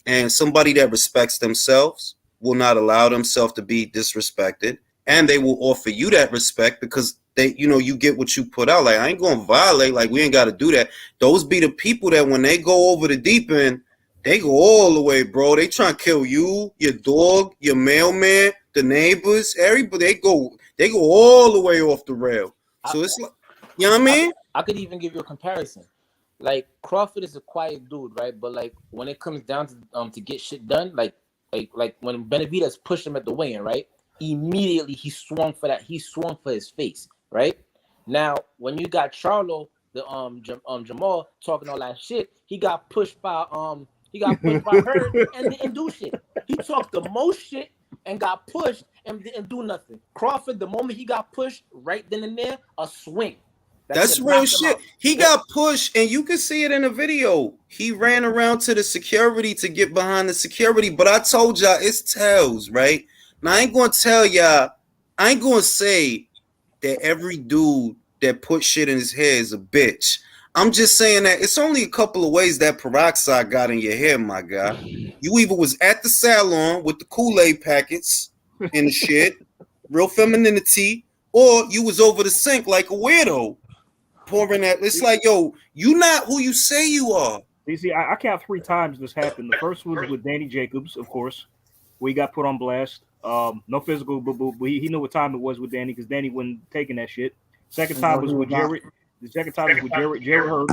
And somebody that respects themselves will not allow themselves to be disrespected. And they will offer you that respect because they, you know, you get what you put out. Like, I ain't going to violate. Like, we ain't got to do that. Those be the people that when they go over the deep end, they go all the way, bro. They trying to kill you, your dog, your mailman, the neighbors, everybody. They go all the way off the rail. So it's like, you know what I mean? I could even give you a comparison. Like Crawford is a quiet dude, right? But like when it comes down to get shit done, like when Benavidez pushed him at the weigh-in, right? Immediately he swung for that. He swung for his face, right? Now when you got Charlo, the Jamal talking all that shit, he got pushed by her and didn't do shit. He talked the most shit and got pushed and didn't do nothing. Crawford, the moment he got pushed, right then and there, a swing. That's real shit. He got pushed, and you can see it in the video. He ran around to the security to get behind the security, but I told y'all it's tails, right? Now, I ain't going to tell y'all, I ain't going to say that every dude that put shit in his hair is a bitch. I'm just saying that it's only a couple of ways that peroxide got in your hair, my guy. You either was at the salon with the Kool-Aid packets and the shit, real femininity, or you was over the sink like a weirdo. Pouring that, it's like, yo, you not who you say you are. You see, I count 3 times this happened. The first was with Danny Jacobs, of course, where he got put on blast. No physical, but he knew what time it was with Danny because Danny wasn't taking that shit. Second time was with Jared. The second time was with Jared Hurd.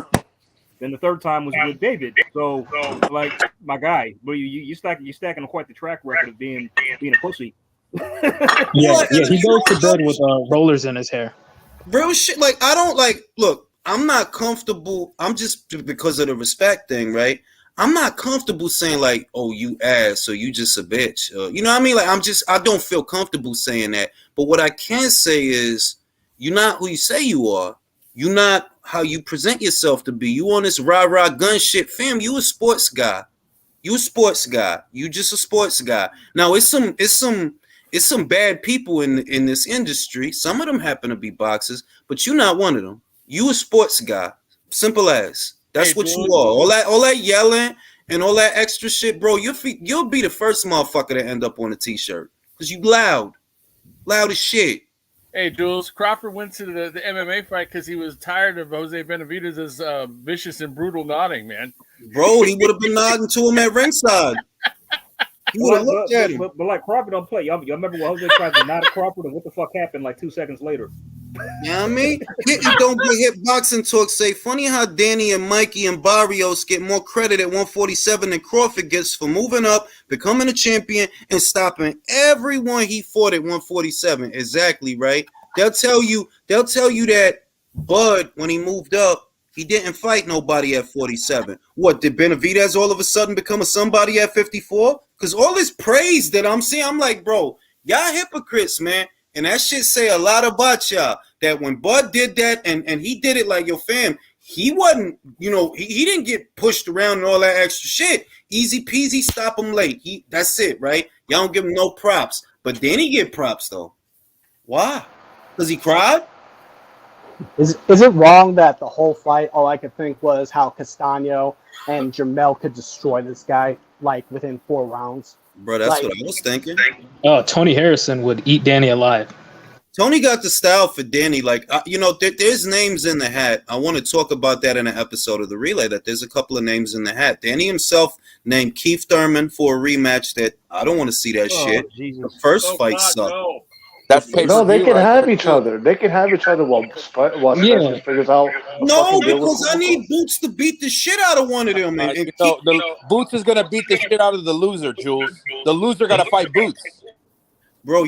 Then the third time was with David. So, like, my guy, but you stacking quite the track record of being a pussy. Yeah, he goes to bed with rollers in his hair. Real shit. Like, I don't like, look, I'm not comfortable. I'm just because of the respect thing, right? I'm not comfortable saying like, oh, you ass, or you just a bitch. You know what I mean? Like, I don't feel comfortable saying that. But what I can say is, you're not who you say you are. You're not how you present yourself to be. You on this rah-rah gun shit. Fam, you a sports guy. You a sports guy. You just a sports guy. Now, it's some bad people in this industry. Some of them happen to be boxers, but you're not one of them. You a sports guy. Simple as. That's what you are. All that yelling and all that extra shit, bro. You'll be the first motherfucker to end up on a t-shirt because you loud as shit. Hey, Jules, Crawford went to the MMA fight because he was tired of Jose Benavidez's vicious and brutal nodding, man. Bro, he would have been nodding to him at ringside. He would have looked at him. But like Crawford don't play. Y'all remember when Jose tried to nod at Crawford and what the fuck happened like 2 seconds later? You know what I mean? Hit and don't get hit. Boxing Talk say, funny how Danny and Mikey and Barrios get more credit at 147 than Crawford gets for moving up, becoming a champion, and stopping everyone he fought at 147. Exactly, right? They'll tell you that Bud, when he moved up, he didn't fight nobody at 47. What, did Benavidez all of a sudden become a somebody at 54? Because all this praise that I'm seeing, I'm like, bro, y'all hypocrites, man. And that shit say a lot about y'all. That when Bud did that, and he did it like, yo, fam, he wasn't, he didn't get pushed around and all that extra shit. Easy peasy, stop him late. That's it, right? Y'all don't give him no props. But then he get props, though. Why? Because he cried? Is it wrong that the whole fight, all I could think was how Castano and Jamel could destroy this guy, like, within 4 rounds? Bro, that's what I was thinking. Oh, Tony Harrison would eat Danny alive. Tony got the style for Danny. Like, there's names in the hat. I want to talk about that in an episode of The Relay, that there's a couple of names in the hat. Danny himself named Keith Thurman for a rematch that I don't want to see that shit. Jesus. The first fight sucked. No, they can have each other. They can have each other while Spence figures out. No, because I need Boots to beat the shit out of one of them. Boots is gonna beat the shit out of the loser, Jules. The loser gotta fight Boots. Bro,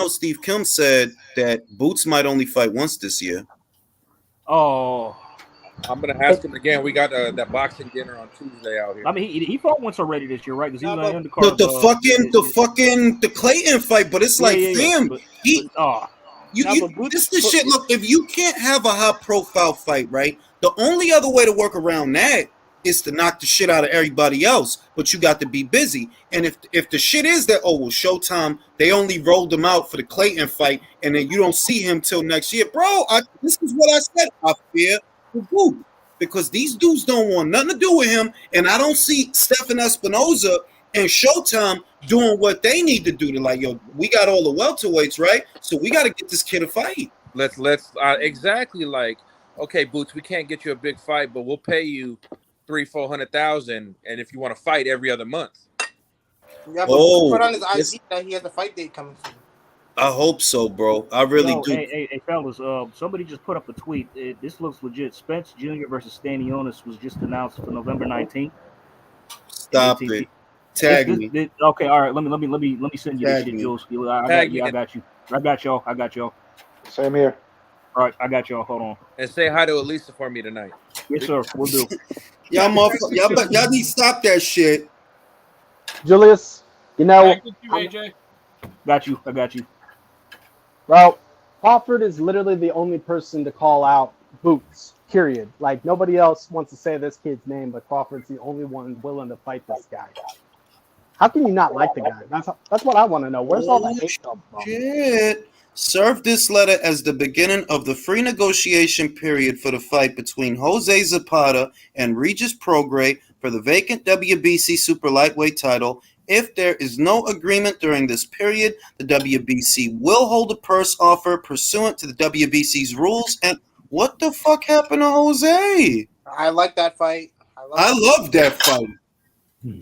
Steve Kim said that Boots might only fight once this year. Oh. I'm gonna ask him again. We got that boxing dinner on Tuesday out here. I mean, he fought once already this year, right? Because he was on the undercard. The Clayton fight, but it's like, damn, this the shit. Look, if you can't have a high profile fight, right? The only other way to work around that is to knock the shit out of everybody else, but you got to be busy. And if the shit is that, Showtime, they only rolled him out for the Clayton fight, and then you don't see him till next year, bro. This is what I said. I fear. Because these dudes don't want nothing to do with him, and I don't see Stephen Espinoza and Showtime doing what they need to do to, like, yo, we got all the welterweights, right? So we got to get this kid a fight. Let's exactly, like, okay, Boots, we can't get you a big fight, but we'll pay you $300,000-$400,000, and if you want to fight every other month. Yeah, but put on his IG that he has a fight date coming soon. I hope so, bro. I really do. Hey, fellas. Somebody just put up a tweet. This looks legit. Spence Jr. versus Stanionis was just announced for November 19th. Stop it. Tag me. Okay, all right. Let me send you Tag this shit, me. Jules. I got you. I got y'all. Same here. All right, I got y'all. Hold on. And say hi to Elisa for me tonight. Yes, sir. We'll do. Y'all need to stop that shit. Julius, you know, AJ. Got you. I got you. Well, Crawford is literally the only person to call out Boots, period. Like, nobody else wants to say this kid's name, but Crawford's the only one willing to fight this guy. How can you not like the guy? That's what I want to know. Where's all the hate come from? Shit. Serve this letter as the beginning of the free negotiation period for the fight between Jose Zapata and Regis Prograis for the vacant WBC super lightweight title. If there is no agreement during this period, the WBC will hold a purse offer pursuant to the WBC's rules. And what the fuck happened to Jose? I like that fight. I love that fight.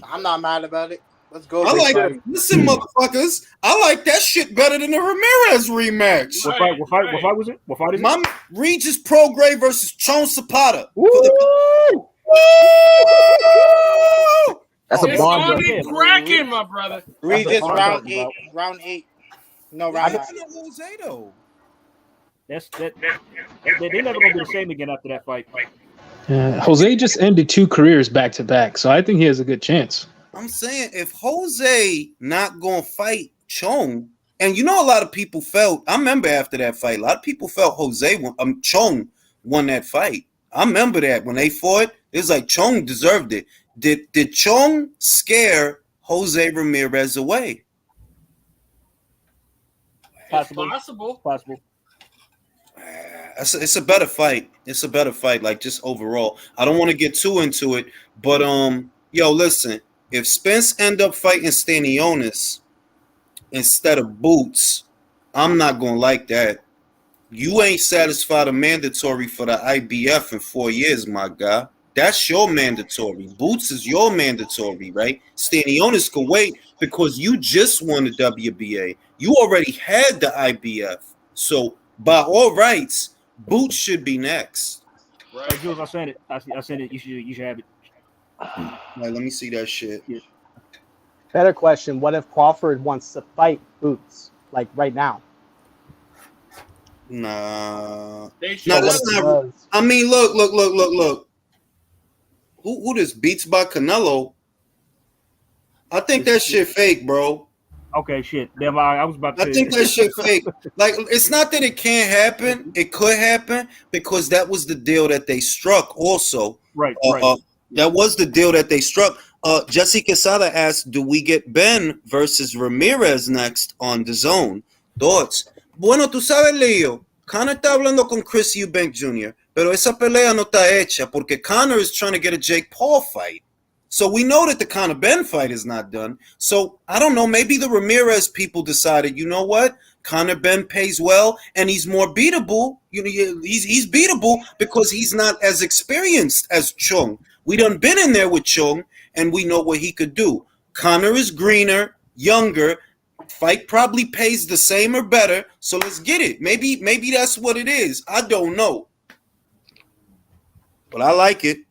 I'm not mad about it. Let's go. Listen, motherfuckers. I like that shit better than the Ramirez rematch. What fight was it? What fight is it? Regis Prograis versus Chon Zapata. Woo! That's a bomb. Cracking, my brother. Regis round 8. Round 8. No, round 9. Jose though. They're never gonna be the same again after that fight. Jose just ended 2 careers back to back, so I think he has a good chance. I'm saying if Jose not gonna fight Chong, and you know a lot of people felt. I remember after that fight, a lot of people felt Chong won that fight. I remember that when they fought, it was like Chong deserved it. Did Chong scare Jose Ramirez away? Possible. It's a better fight. It's a better fight, like just overall. I don't want to get too into it, but yo, listen. If Spence end up fighting Stanionis instead of Boots, I'm not gonna like that. You ain't satisfied a mandatory for the IBF in 4 years, my guy. That's your mandatory. Boots is your mandatory, right? Stanionis could wait because you just won the WBA. You already had the IBF. So by all rights, Boots should be next. Right. Hey, Jules, I sent it. I sent it. You should have it. All right, let me see that shit. Yeah. Better question: what if Crawford wants to fight Boots, like right now? Nah, that's not. I mean, look. Who this beats by Canelo? I think that shit fake, bro. Okay, shit. Damn, I was about to say. I think that shit fake. Like, it's not that it can't happen. It could happen because that was the deal that they struck. Also, right. That was the deal that they struck. Jesse Quesada asked, do we get Ben versus Ramirez next on the zone? Thoughts? Bueno, tú sabes, Leo, Conor está hablando con Chris Eubank Jr., pero esa pelea no está hecha porque Conor is trying to get a Jake Paul fight. So we know that the Conor Benn fight is not done. So I don't know, maybe the Ramirez people decided, you know what? Conor Benn pays well and he's more beatable. You know, he's beatable because he's not as experienced as Chung. We done been in there with Chung, and we know what he could do. Conor is greener, younger. Fight probably pays the same or better, so let's get it. Maybe that's what it is. I don't know. But I like it.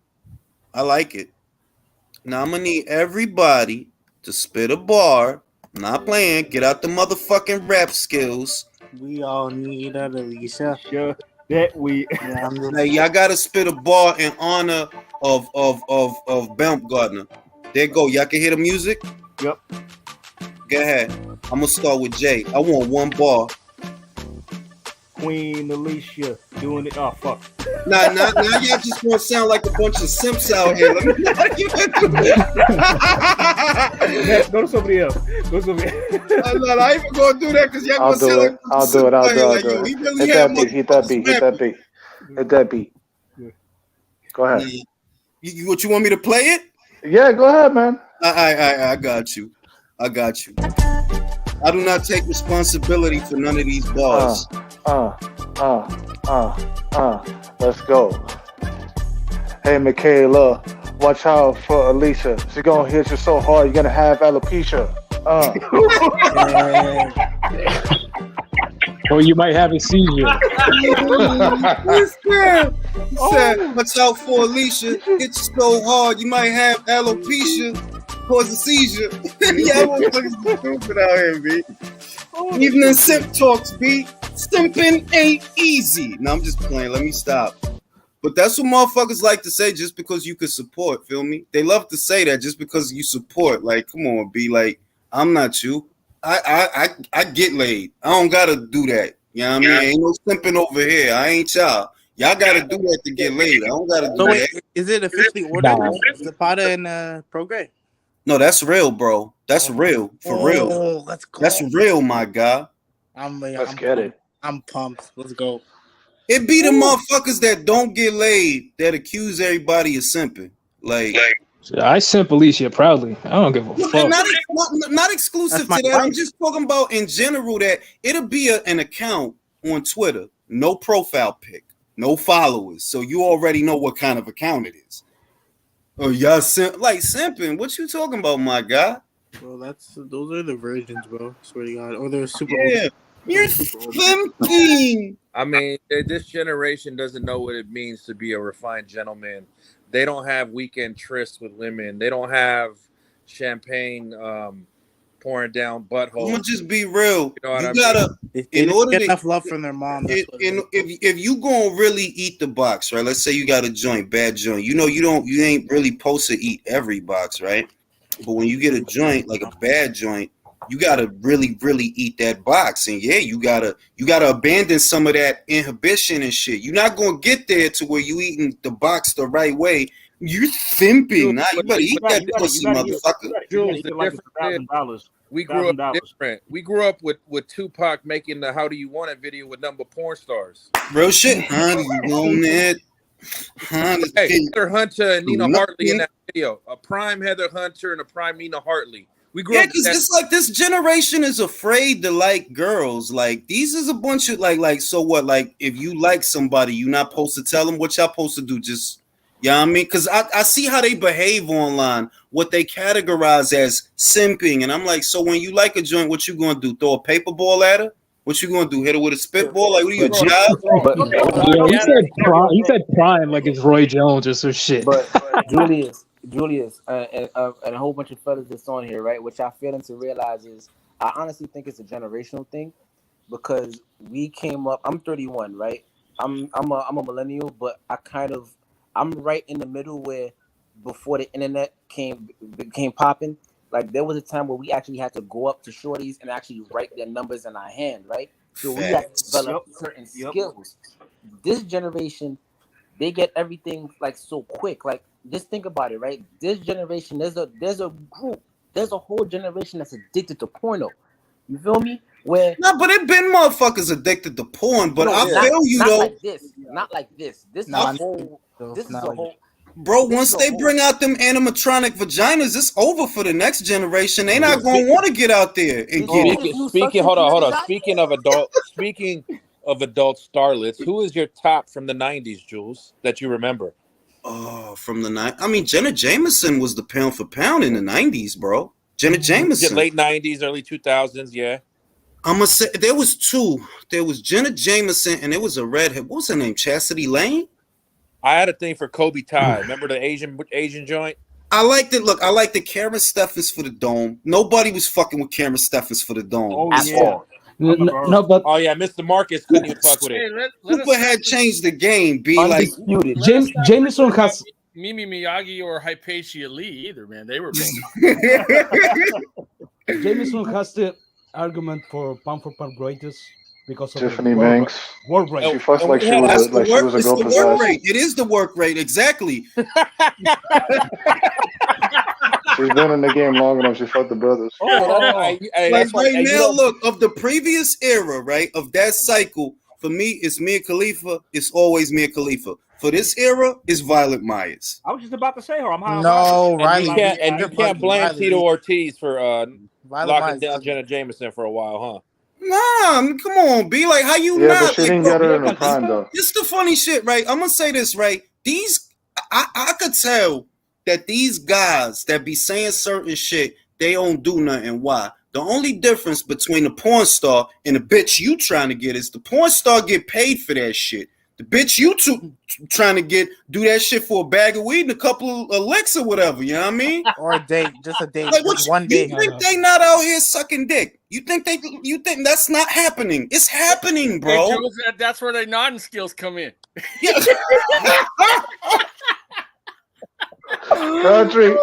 Now I'm going to need everybody to spit a bar. I'm not playing. Get out the motherfucking rap skills. We all need a Alicia. Sure. That we. Hey, y'all gotta spit a bar in honor of Baumgartner. There you go. Y'all can hear the music. Yep. Go ahead. I'm gonna start with Jay. I want one bar. Queen Alicia doing it. Oh fuck. Now y'all just gonna sound like a bunch of simps out here. Let me Go to somebody else. I ain't even gonna do that because y'all gonna sound like I'll do it. Hit that beat. Go ahead. What you want me to play it? Yeah, go ahead, man. I got you. I do not take responsibility for none of these bars. Let's go. Hey, Michaela, watch out for Alicia. She's gonna hit you so hard you're gonna have alopecia. Or you might have a seizure. He said, watch out for Alicia. It's so hard, you might have alopecia, cause a seizure. Yeah, motherfuckers stupid out here, B. Evening simp talks, B. Simping ain't easy. No, I'm just playing. Let me stop. But that's what motherfuckers like to say just because you can support, feel me? They love to say that just because you support. Like, come on, B. Like, I'm not you. I get laid. I don't gotta do that. You know what I mean? Ain't no simping over here. I ain't y'all. Y'all gotta do that to get laid. I don't gotta do that. Is it officially ordered? Zapata and Prograis? No, that's real, bro. That's real. For real. Oh, let's go. That's real, my guy. Let's get it. I'm pumped. Let's go. It be the motherfuckers that don't get laid that accuse everybody of simping. Like I simp Alicia proudly. I don't give a fuck. Not exclusive to that. I'm just talking about in general that it'll be an account on Twitter, no profile pic, no followers, so you already know what kind of account it is. Oh, y'all simping? What you talking about, my guy? Bro, those are the virgins, bro. Swear to God, or they're super. Yeah, you're simping. I mean, this generation doesn't know what it means to be a refined gentleman. They don't have weekend trysts with women. They don't have champagne pouring down buttholes. I'm gonna just be real. They get enough love from their mom. If you gonna really eat the box, right? Let's say you got a joint, bad joint. You know you ain't really supposed to eat every box, right? But when you get a joint like a bad joint, you gotta really, really eat that box. And yeah, you gotta abandon some of that inhibition and shit. You're not gonna get there to where you eating the box the right way. You're simping. Nah, you better eat that pussy, motherfucker. Jules, the difference is we grew up different. We grew up with Tupac making the "How Do You Want It" video with number porn stars. Real shit. How do you want it? Hey, Heather Hunter and Nina Hartley in that video. A prime Heather Hunter and a prime Nina Hartley. We grew up because it's like this generation is afraid to like girls. Like these is a bunch of like so what? Like if you like somebody, you're not supposed to tell them what y'all supposed to do. Just you know what I mean? Because I see how they behave online, what they categorize as simping, and I'm like, so when you like a joint, what you gonna do? Throw a paper ball at her? What you gonna do? Hit her with a spitball? Like what are you, a child? He said prime like it's Roy Jones or some shit. But Julius, and a whole bunch of fellas that's on here, right? Which I failing to realize is, I honestly think it's a generational thing, because we came up. I'm 31, right? I'm a millennial, but I'm right in the middle where before the internet became popping. Like there was a time where we actually had to go up to shorties and actually write their numbers in our hand, right? So we had to develop certain skills. This generation, they get everything like so quick. Like just think about it, right? This generation, there's a whole generation that's addicted to porno. You feel me? Where but it been motherfuckers addicted to porn. But I feel you not though. Like this, not like this. This is a whole. This is a whole. Bro, once they bring out them animatronic vaginas, it's over for the next generation. They not gonna want to get out there and get it. Hold on. Speaking of adult starlets, who is your top from the 90s, Jules, that you remember? Oh, from the 90s. I mean, Jenna Jameson was the pound for pound in the 90s, bro. Jenna Jameson. Late 90s, early 2000s, yeah. I'm gonna say there was two. There was Jenna Jameson and there was a redhead. What was her name? Chastity Lane? I had a thing for Kobe Ty. Remember the Asian joint? I liked it. Look, I liked the Cameron Steffens for the dome. Nobody was fucking with Cameron Steffens for the dome. But Mr. Marcus couldn't even fuck with it. Cooper had changed the game. Jameson has Mimi Miyagi or Hypatia Lee either, man. They were Jameson has the argument for pound greatest. Because of Tiffany Banks. Work rate. She fussed like she was a girl possessed. It is the work rate, exactly. She's been in the game long enough. She fucked the brothers. Like right now, look, of the previous era, right, of that cycle, for me, it's Mia Khalifa. It's always Mia Khalifa. For this era, it's Violet Myers. I was just about to say her. I'm high. No, Riley. You can't blame Tito Ortiz for locking down Jenna Jameson for a while, huh? Nah, come on, be like, how you not? But she didn't get her in the prime, though. This the funny shit, right? I'm gonna say this, right? I could tell that these guys that be saying certain shit, they don't do nothing. Why? The only difference between the porn star and the bitch you trying to get is the porn star get paid for that shit. The bitch you trying to do that shit for a bag of weed and a couple of licks or whatever. You know what I mean? Or a date, just a date, Like, just one date. You think they not out here sucking dick? You think that's not happening? It's happening, bro. Hey, Jules, that's where the nodding skills come in. Yeah. Country.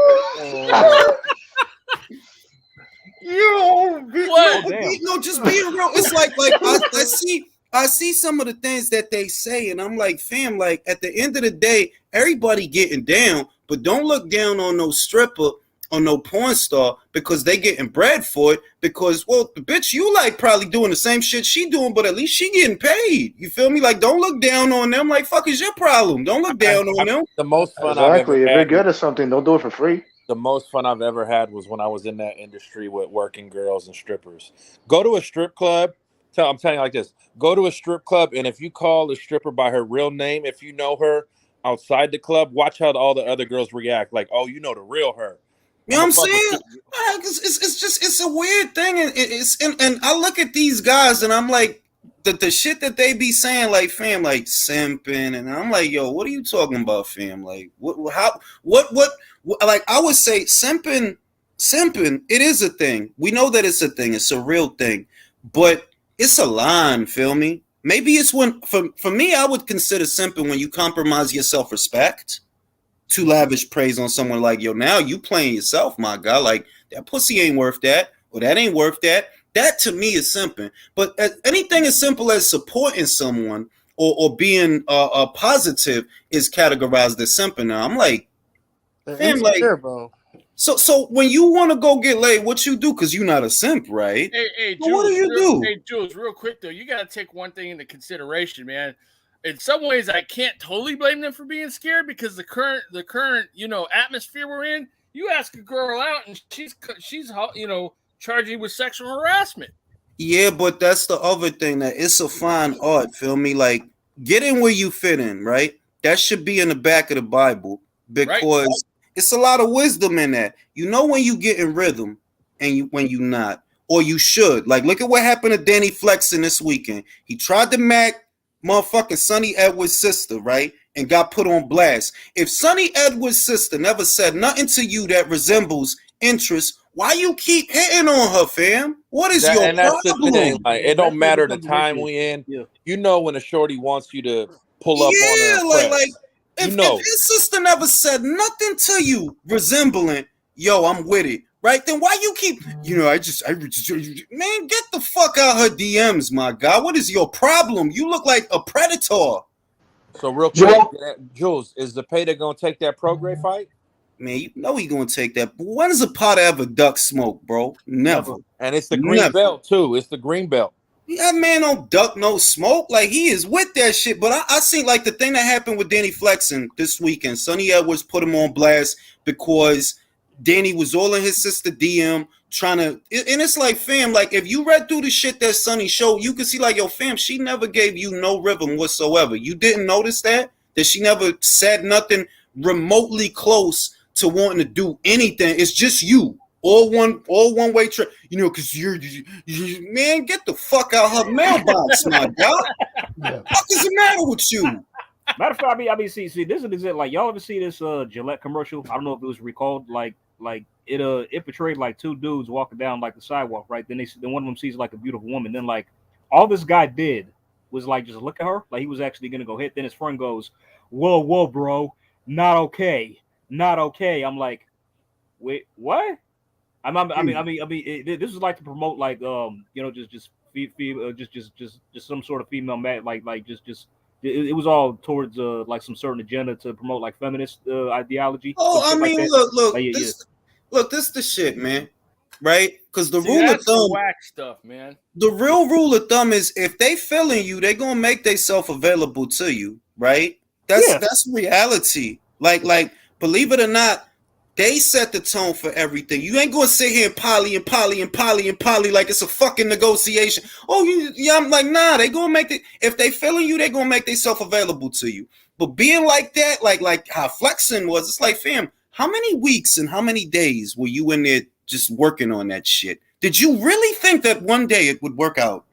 No, just being real. It's like I see some of the things that they say, and I'm like, fam, like at the end of the day, everybody getting down, but don't look down on no stripper or no porn star because they getting bread for it. Because, well, the bitch you like probably doing the same shit she doing, but at least she getting paid. You feel me? Like, don't look down on them. Like, fuck is your problem? Don't look down on them. The most fun Exactly. I've If ever you're had. good at something, don't do it for free. The most fun I've ever had was when I was in that industry with working girls and strippers. Go to a strip club. I'm telling you like this. Go to a strip club, and if you call the stripper by her real name, if you know her outside the club, watch how all the other girls react. Like, oh, you know the real her. You know what I'm saying? It's a weird thing, and I look at these guys and I'm like, the shit that they be saying, like, fam, like simping, and I'm like, yo, what are you talking about, fam? Like, what like, I would say simping, it is a thing. We know that it's a thing. It's a real thing, but it's a line. Feel me? Maybe it's when for me, I would consider simping when you compromise your self-respect to lavish praise on someone. Like, yo, now you playing yourself, my guy. Like, that pussy ain't worth that, or that ain't worth that. That to me is simping. But anything as simple as supporting someone or being positive is categorized as simping. Now I'm like, fam, like, bro. So when you want to go get laid, what you do? Because you're not a simp, right? Hey, so what do you do? Hey, Jules, real quick though, you got to take one thing into consideration, man. In some ways, I can't totally blame them for being scared because the current atmosphere we're in. You ask a girl out and she's charging you with sexual harassment. Yeah, but that's the other thing, that it's a fine art. Feel me? Like, get in where you fit in, right? That should be in the back of the Bible because it's a lot of wisdom in that. You know when you get in rhythm and when you not, or you should. Like, look at what happened to Danny Flexen this weekend. He tried to mac motherfucking Sonny Edwards' sister, right? And got put on blast. If Sonny Edwards' sister never said nothing to you that resembles interest, why you keep hitting on her, fam? What is your and that's problem? the thing. Like, it don't matter the time we in. Yeah. You know when a shorty wants you to pull up on her. Like if his sister never said nothing to you resembling, yo, I'm with it, right? Then why you keep, I just man, get the fuck out her DMs, my guy. What is your problem? You look like a predator. So real quick, Jules, is the Payday gonna take that Prograis fight? Man, you know he gonna take that. But when does a Potter ever duck smoke, bro? Never. And it's the green belt too. It's the green belt. That man don't duck no smoke. Like, he is with that shit. But I seen, like, the thing that happened with Danny Flexen this weekend. Sonny Edwards put him on blast because Danny was all in his sister DM trying to, and it's like, fam, like, if you read through the shit that Sonny showed, you can see, like, yo, fam, she never gave you no rhythm whatsoever. You didn't notice that she never said nothing remotely close to wanting to do anything. It's just you. All one way trip, because you're man, get the fuck out her mailbox, my God. What is the matter with you? Matter of fact, I mean, see, this is it. Like, y'all ever see this Gillette commercial? I don't know if it was recalled. Like it portrayed like two dudes walking down like the sidewalk, right? Then one of them sees like a beautiful woman. Then like all this guy did was like just look at her, like he was actually gonna go hit. Then his friend goes, "Whoa, bro, not okay." I'm like, wait, what? I mean, this is like to promote like just some sort of female it was all towards like some certain agenda to promote like feminist ideology. Oh, I mean, like look, this is the shit, man. Right? Because the rule of thumb, whack stuff, man. The real rule of thumb is if they feeling you, they gonna make themselves available to you, right? That's reality. Like, believe it or not, they set the tone for everything. You ain't gonna sit here and poly like it's a fucking negotiation. I'm like, nah, they gonna make it. If they feeling you, they gonna make themselves available to you. But being like that, like how Flexing was, it's like, fam, how many weeks and how many days were you in there just working on that shit? Did you really think that one day it would work out?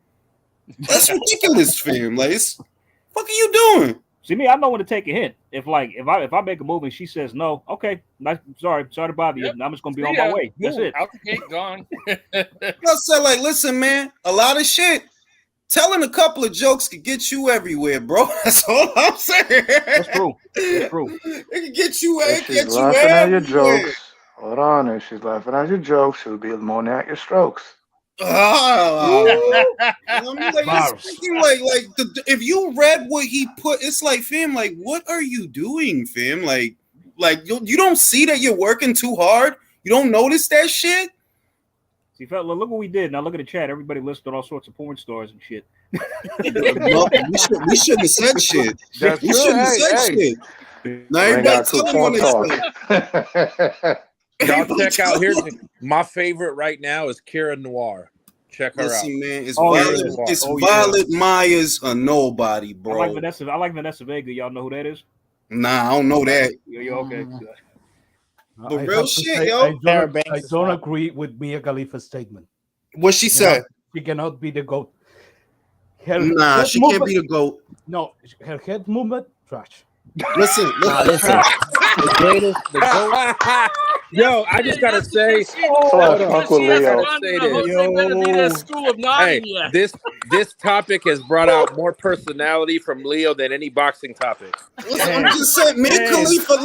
That's ridiculous, fam. Like, what are you doing? See me, I know when to take a hint. If I make a move and she says no, okay, sorry to bother you. I'm just gonna be on my way. That's it. Out the gate, gone. I said, like, listen, man, a lot of shit. Telling a couple of jokes can get you everywhere, bro. That's all I'm saying. That's true. That's true. It can get you. If she's laughing at your jokes, hold on. If she's laughing at your jokes, she'll be moaning at your strokes. I mean, like, if you read what he put, it's like, fam, like, what are you doing, fam? Like you don't see that you're working too hard. You don't notice that shit. See, look what we did. Now look at the chat. Everybody listed all sorts of porn stars and shit. No, we shouldn't have said shit. We shouldn't have said shit. Now everybody telling you y'all check out here. My favorite right now is Kira Noir. Check her out. Man, it's Violet Myers or nobody, bro. I like Vanessa Vega. Y'all know who that is? Nah, I don't know that. You're okay. But real shit, yo. I don't agree with Mia Khalifa's statement. What she said? She cannot be the GOAT. She can't be the GOAT. No, her head movement, trash. Listen. The greatest, the GOAT. Yo, I just gotta say, this topic has brought out more personality from Leo than any boxing topic. I'm just saying, Mia Khalifa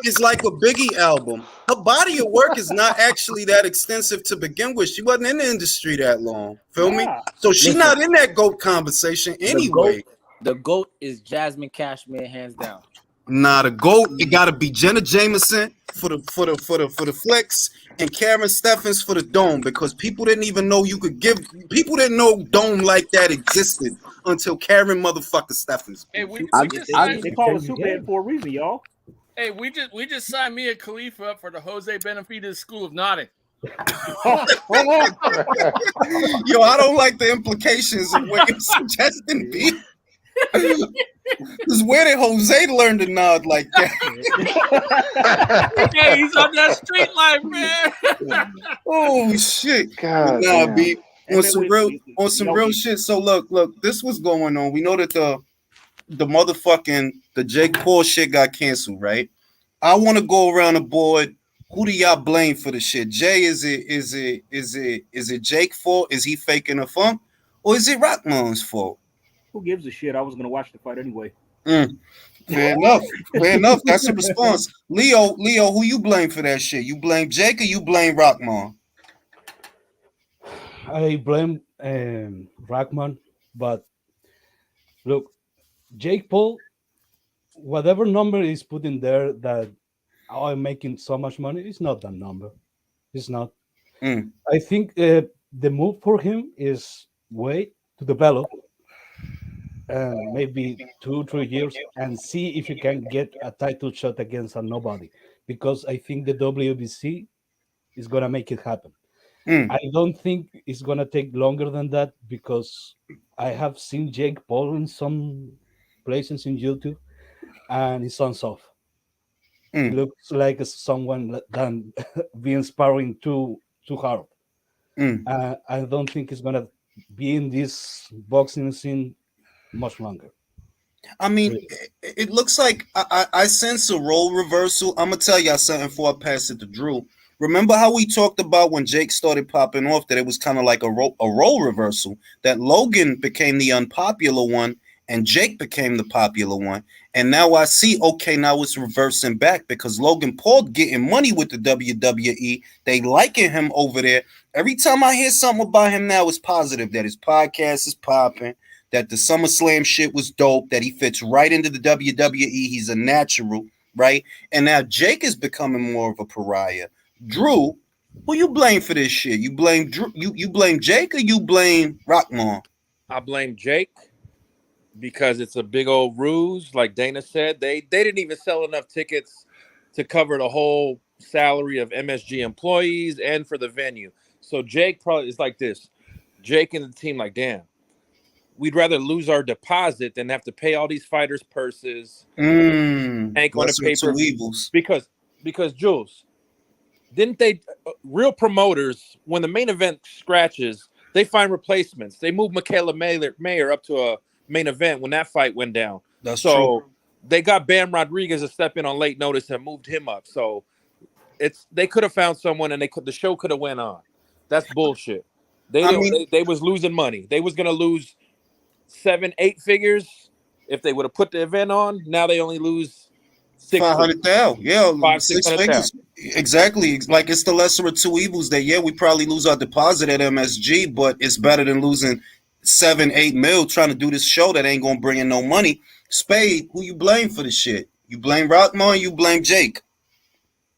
is like a Biggie album. Her body of work is not actually that extensive to begin with. She wasn't in the industry that long. Feel me? So she's not in that GOAT conversation anyway. The GOAT is Jasmine Cashmere, hands down. Nah, the GOAT, it gotta be Jenna Jameson for the flicks and Karen Steffens for the dome, because people didn't even know people didn't know dome like that existed until Karen motherfucker Steffens. Hey, they call it Superman for a reason, y'all. Hey, we just signed Mia Khalifa up for the Jose Benavidez School of Nodding. Yo, I don't like the implications of what you're suggesting, B. Because where did Jose learn to nod like that? Yeah, he's on that street life, man. Oh shit! God, nah, B. On some real shit. So look, this was going on. We know that the Jake Paul shit got canceled, right? I want to go around the board. Who do y'all blame for the shit? Jay, is it Jake's fault? Is he faking a funk, or is it Rockman's fault? Who gives a shit? I was gonna watch the fight anyway. Fair enough. That's a response. Leo, who you blame for that shit? You blame Jake or you blame Rockman? I blame Rockman, but look, Jake Paul, whatever number is put in there that I'm making so much money, it's not that number. It's not. I think the move for him is wait to develop. Maybe 2-3 years and see if you can get a title shot against a nobody, because I think the WBC is gonna make it happen. I don't think it's gonna take longer than that, because I have seen Jake Paul in some places in YouTube and it sounds off. It looks like someone done being sparring too hard. I don't think it's gonna be in this boxing scene much longer. I mean, it looks like I sense a role reversal. I'm gonna tell y'all something before I pass it to Drew. Remember how we talked about when Jake started popping off that it was kind of like a role reversal, that Logan became the unpopular one and Jake became the popular one. And now I see, okay, now it's reversing back because Logan Paul getting money with the WWE. They liking him over there. Every time I hear something about him now, it's positive, that his podcast is popping, that the SummerSlam shit was dope, that he fits right into the WWE. He's a natural, right? And now Jake is becoming more of a pariah. Drew, who you blame for this shit? You blame Drew, you blame Jake or you blame Rockman? I blame Jake because it's a big old ruse. Like Dana said, they didn't even sell enough tickets to cover the whole salary of MSG employees and for the venue. So Jake probably is like this. Jake and the team like, damn, we'd rather lose our deposit than have to pay all these fighters' purses. Tank on the paper. Because Jules, didn't they? Real promoters, when the main event scratches, they find replacements. They moved Michaela Mayer up to a main event when that fight went down. That's so true. They got Bam Rodriguez to step in on late notice and moved him up. So they could have found someone and the show could have went on. That's bullshit. They was losing money. They was gonna lose 7-8 figures if they would have put the event on. Now they only lose 500,000. Yeah, 600,000. 6 figures. Exactly. Like it's the lesser of two evils. That we probably lose our deposit at MSG, but it's better than losing 7-8 mil trying to do this show that ain't gonna bring in no money. Spade, who you blame for the shit? You blame Rockman, you blame Jake.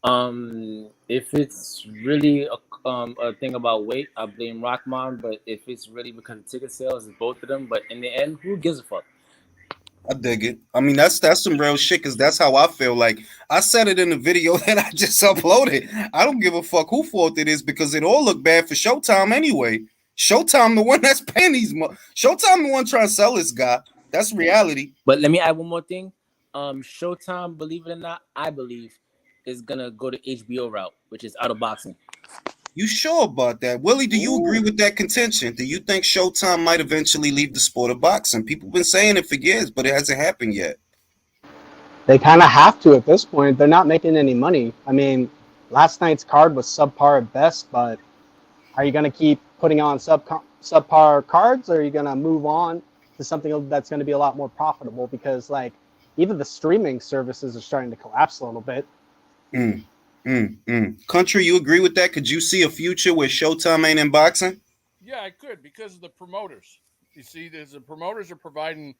If it's really a thing about weight, I blame Rockman. But if it's really because of ticket sales, it's both of them. But in the end, who gives a fuck? I dig it. I mean, that's some real shit because that's how I feel. Like I said it in the video that I just uploaded. I don't give a fuck who fault it is because it all look bad for Showtime anyway. Showtime the one that's paying these. Showtime the one trying to sell this guy. That's reality. But let me add one more thing. Showtime, believe it or not, I believe is gonna go to HBO route, which is out of boxing. You sure about that? Willie, do you agree with that contention? Do you think Showtime might eventually leave the sport of boxing? People have been saying it for years, but it hasn't happened yet. They kind of have to at this point. They're not making any money. I mean, last night's card was subpar at best, but are you going to keep putting on subpar cards, or are you going to move on to something that's going to be a lot more profitable? Because, like, even the streaming services are starting to collapse a little bit. Country, you agree with that? Could you see a future where Showtime ain't in boxing? Yeah, I could, because of the promoters. You see, the promoters are providing,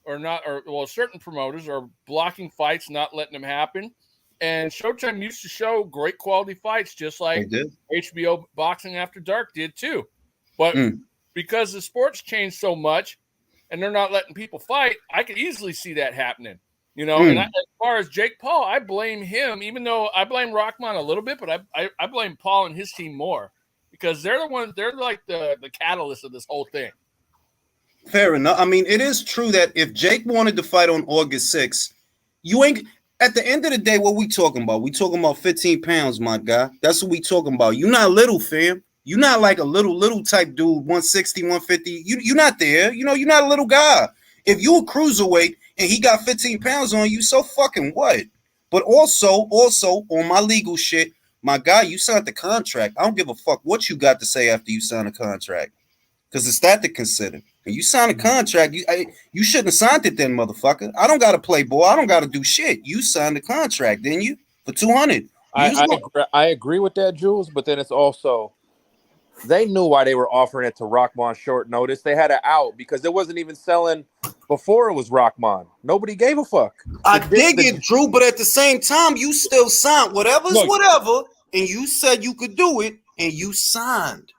certain promoters are blocking fights, not letting them happen. And Showtime used to show great quality fights, just like HBO Boxing After Dark did too. But because the sports changed so much and they're not letting people fight, I could easily see that happening. You know, and as far as Jake Paul, I blame him, even though I blame Rockman a little bit, but I blame Paul and his team more because they're the ones, they're like the catalyst of this whole thing. Fair enough. I mean, it is true that if Jake wanted to fight on August 6th, you ain't, at the end of the day, what we talking about? We talking about 15 pounds, my guy. That's what we talking about. You're not little, fam. You're not like a little type dude, 160, 150. You're not there. You know, you're not a little guy. If you a cruiserweight and he got 15 pounds on you, so fucking what? But also on my legal shit, my guy, you signed the contract. I don't give a fuck what you got to say after you sign a contract, because it's that to consider. And you sign a contract, you shouldn't have signed it then, motherfucker. I don't got to play ball. I don't got to do shit. You signed the contract, didn't you? For 200. I agree with that, Jules, but then it's also, they knew why they were offering it to Rockman short notice. They had it out because it wasn't even selling before it was Rockman. Nobody gave a fuck. I dig it, Drew, but at the same time, you still signed whatever, and you said you could do it, and you signed.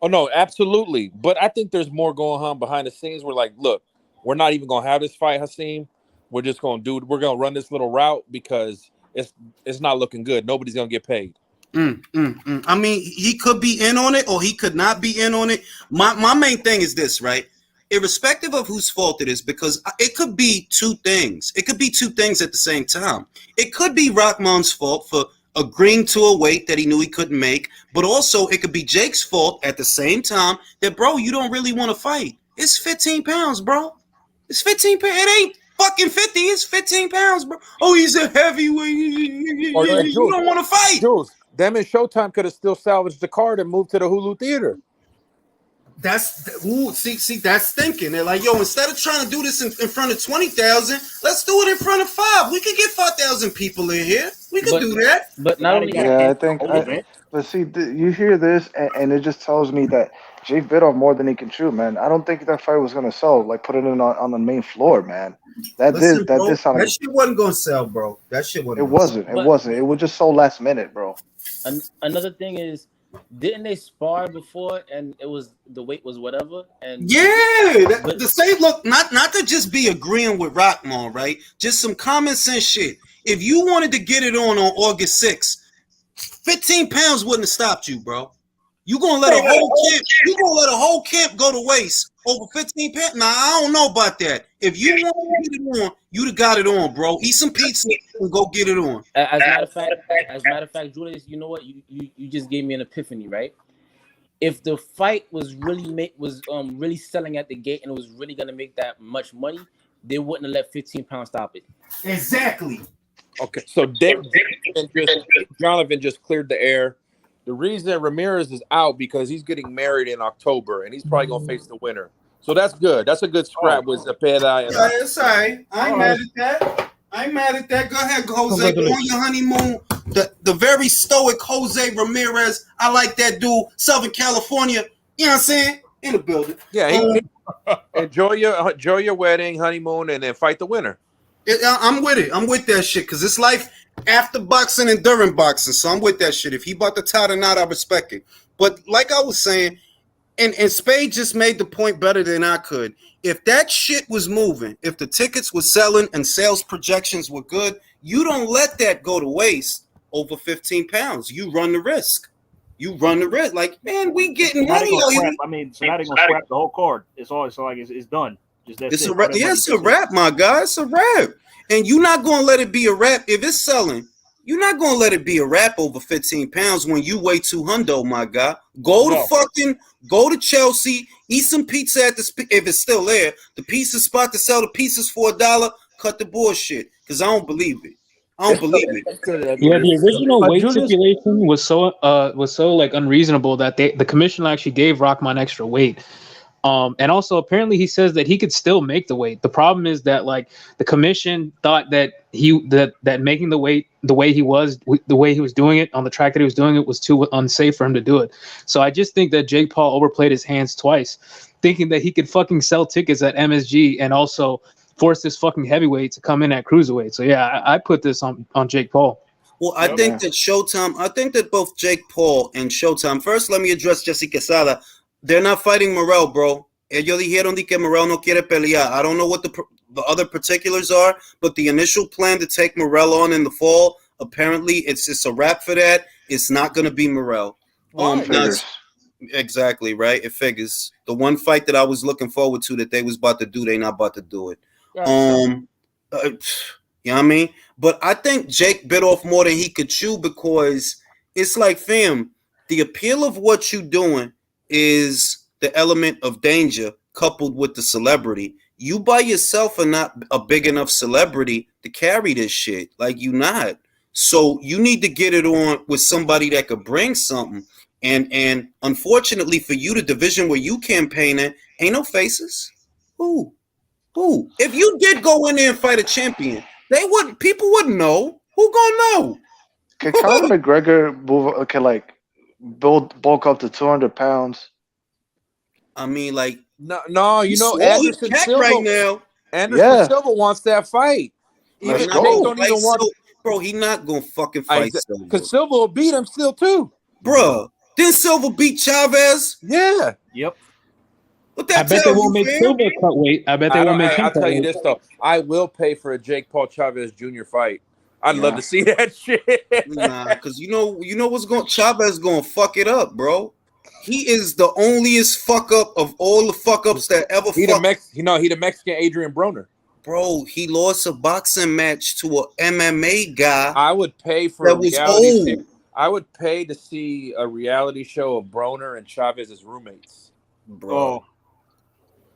Oh, no, absolutely. But I think there's more going on behind the scenes. We're like, look, we're not even going to have this fight, Hasim. We're just going to we're going to run this little route because it's not looking good. Nobody's going to get paid. I mean, he could be in on it or he could not be in on it. My main thing is this, right? Irrespective of whose fault it is, because it could be two things. It could be two things at the same time. It could be Rockman's fault for agreeing to a weight that he knew he couldn't make, but also it could be Jake's fault at the same time that, bro, you don't really want to fight. It's 15 pounds, bro. It's 15 pounds. It ain't fucking 50. It's 15 pounds, bro. Oh, he's a heavyweight. You don't want to fight. Jules, them and Showtime could have still salvaged the card and moved to the Hulu Theater. See, that's thinking. They're like, yo, instead of trying to do this in front of 20,000, let's do it in front of 5. We could get 5,000 people in here. We could do that. But not only I think. But see, you hear this, and it just tells me that Jake bit off more than he can chew, man. I don't think that fight was gonna sell. Like, put it in on the main floor, man. That shit wasn't gonna sell, bro. That shit wasn't. It wasn't. It was just so last minute, bro. Another thing is, didn't they spar before and it was the weight was whatever? And the same look, not to just be agreeing with Rockman, right? Just some common sense shit. If you wanted to get it on August 6th, 15 pounds wouldn't have stopped you, bro. You gonna let a whole camp go to waste over 15 pounds? Nah, I don't know about that. If you want to get it on, you'd have got it on, bro. Eat some pizza and go get it on. As a matter of fact, Julius, you know what? You just gave me an epiphany, right? If the fight was really selling at the gate and it was really gonna make that much money, they wouldn't have let 15 pounds stop it. Exactly. Okay, so Jonathan just cleared the air. The reason Ramirez is out because he's getting married in October and he's probably gonna face the winner. So that's good. That's a good scrap with Zepeda. Yeah, it's all right. I ain't mad at that. Go ahead, Jose. Go on your honeymoon. The very stoic Jose Ramirez. I like that dude. Southern California. You know what I'm saying? In the building. Yeah, enjoy your wedding, honeymoon, and then fight the winner. I'm with it. I'm with that shit because it's life after boxing and during boxing. So I'm with that shit. If he bought the title or not, I respect it. But like I was saying, and Spade just made the point better than I could. If that shit was moving, if the tickets were selling and sales projections were good, you don't let that go to waste over 15 pounds. You run the risk. Like, man, we getting money out here. I mean, so now they're gonna scrap the whole card. It's done. It's a wrap. Yeah, it's a wrap, my guy. It's a wrap. And you're not gonna let it be a wrap if it's selling. You're not gonna let it be a wrap over 15 pounds when you weigh 200, my guy. Go to Chelsea, eat some pizza at if it's still there. The pizza spot to sell the pizzas for $1. Cut the bullshit, because I don't believe it. Yeah, the original weight stipulation was so like unreasonable that the commission actually gave Rahman extra weight. And also apparently he says that he could still make the weight. The problem is that like the commission thought that that making the weight the way he was doing it on the track that he was doing it was too unsafe for him to do it. So I just think that Jake Paul overplayed his hands twice, thinking that he could fucking sell tickets at MSG and also force this fucking heavyweight to come in at cruiserweight. So yeah, I put this on Jake Paul. Well, I think that Showtime, I think that both Jake Paul and Showtime, first let me address Jesse Quesada. They're not fighting Morrell, bro. Ellos dijeron que Morrell no quiere pelear. I don't know what the other particulars are, but the initial plan to take Morrell on in the fall, apparently it's a wrap for that. It's not going to be Morrell. Exactly, right? It figures. The one fight that I was looking forward to that they was about to do, they not about to do it. You know what I mean? But I think Jake bit off more than he could chew because it's like, fam, the appeal of what you doing is the element of danger coupled with the celebrity. You by yourself are not a big enough celebrity to carry this shit. Like, you not. So you need to get it on with somebody that could bring something. And unfortunately for you, the division where you campaigning ain't no faces. Who? If you did go in there and fight a champion, people wouldn't know. Who gonna know? Can Conor McGregor bulk up to 200 pounds? I mean, like, no, you know, Anderson Silva right now. Anderson Silva wants that fight. Even Jake don't even want. Bro, he not gonna fucking fight Silva. Because Silva will beat him still too. Bro, didn't Silva beat Chavez? Yeah. Yep. I bet they won't make Silva cut weight. I bet they won't make him I'll cut tell you weight. this though. I will pay for a Jake Paul Chavez Jr. fight. I'd love to see that shit. Nah, because you know what's going. Chavez gonna fuck it up, bro. He is the onlyest fuck up of all the fuck ups that ever. He the Mexican Adrian Broner. Bro, he lost a boxing match to an MMA guy. I would pay for that was old. I would pay to see a reality show of Broner and Chavez as roommates. Bro.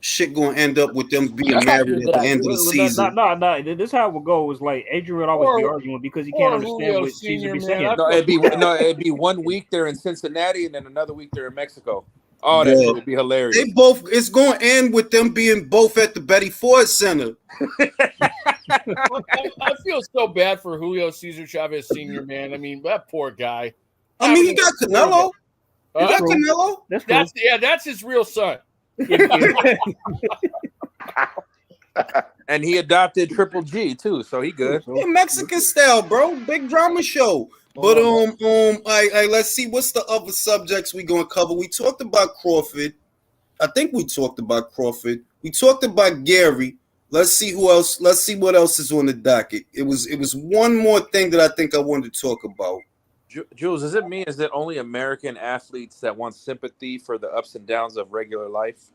Shit gonna end up with them being married at the end of the season. No. This is how it would go. Is like Adrian would always be arguing because he can't understand what Cesar be saying. It'd be 1 week they're in Cincinnati and then another week they're in Mexico. Oh, that shit would be hilarious. It's gonna end with them being both at the Betty Ford Center. I feel so bad for Julio Cesar Chavez Sr., man. I mean, that poor guy. I mean, he got Canelo. Canelo. That's his real son. And he adopted Triple G too, so he good. Yeah, Mexican style, bro. Big drama show. But let's see what's the other subjects we gonna cover. We talked about Crawford. I think we talked about Crawford. We talked about Gary. Let's see who else. Let's see what else is on the docket. It was one more thing that I think I wanted to talk about. Jules, does it mean is it only American athletes that want sympathy for the ups and downs of regular life?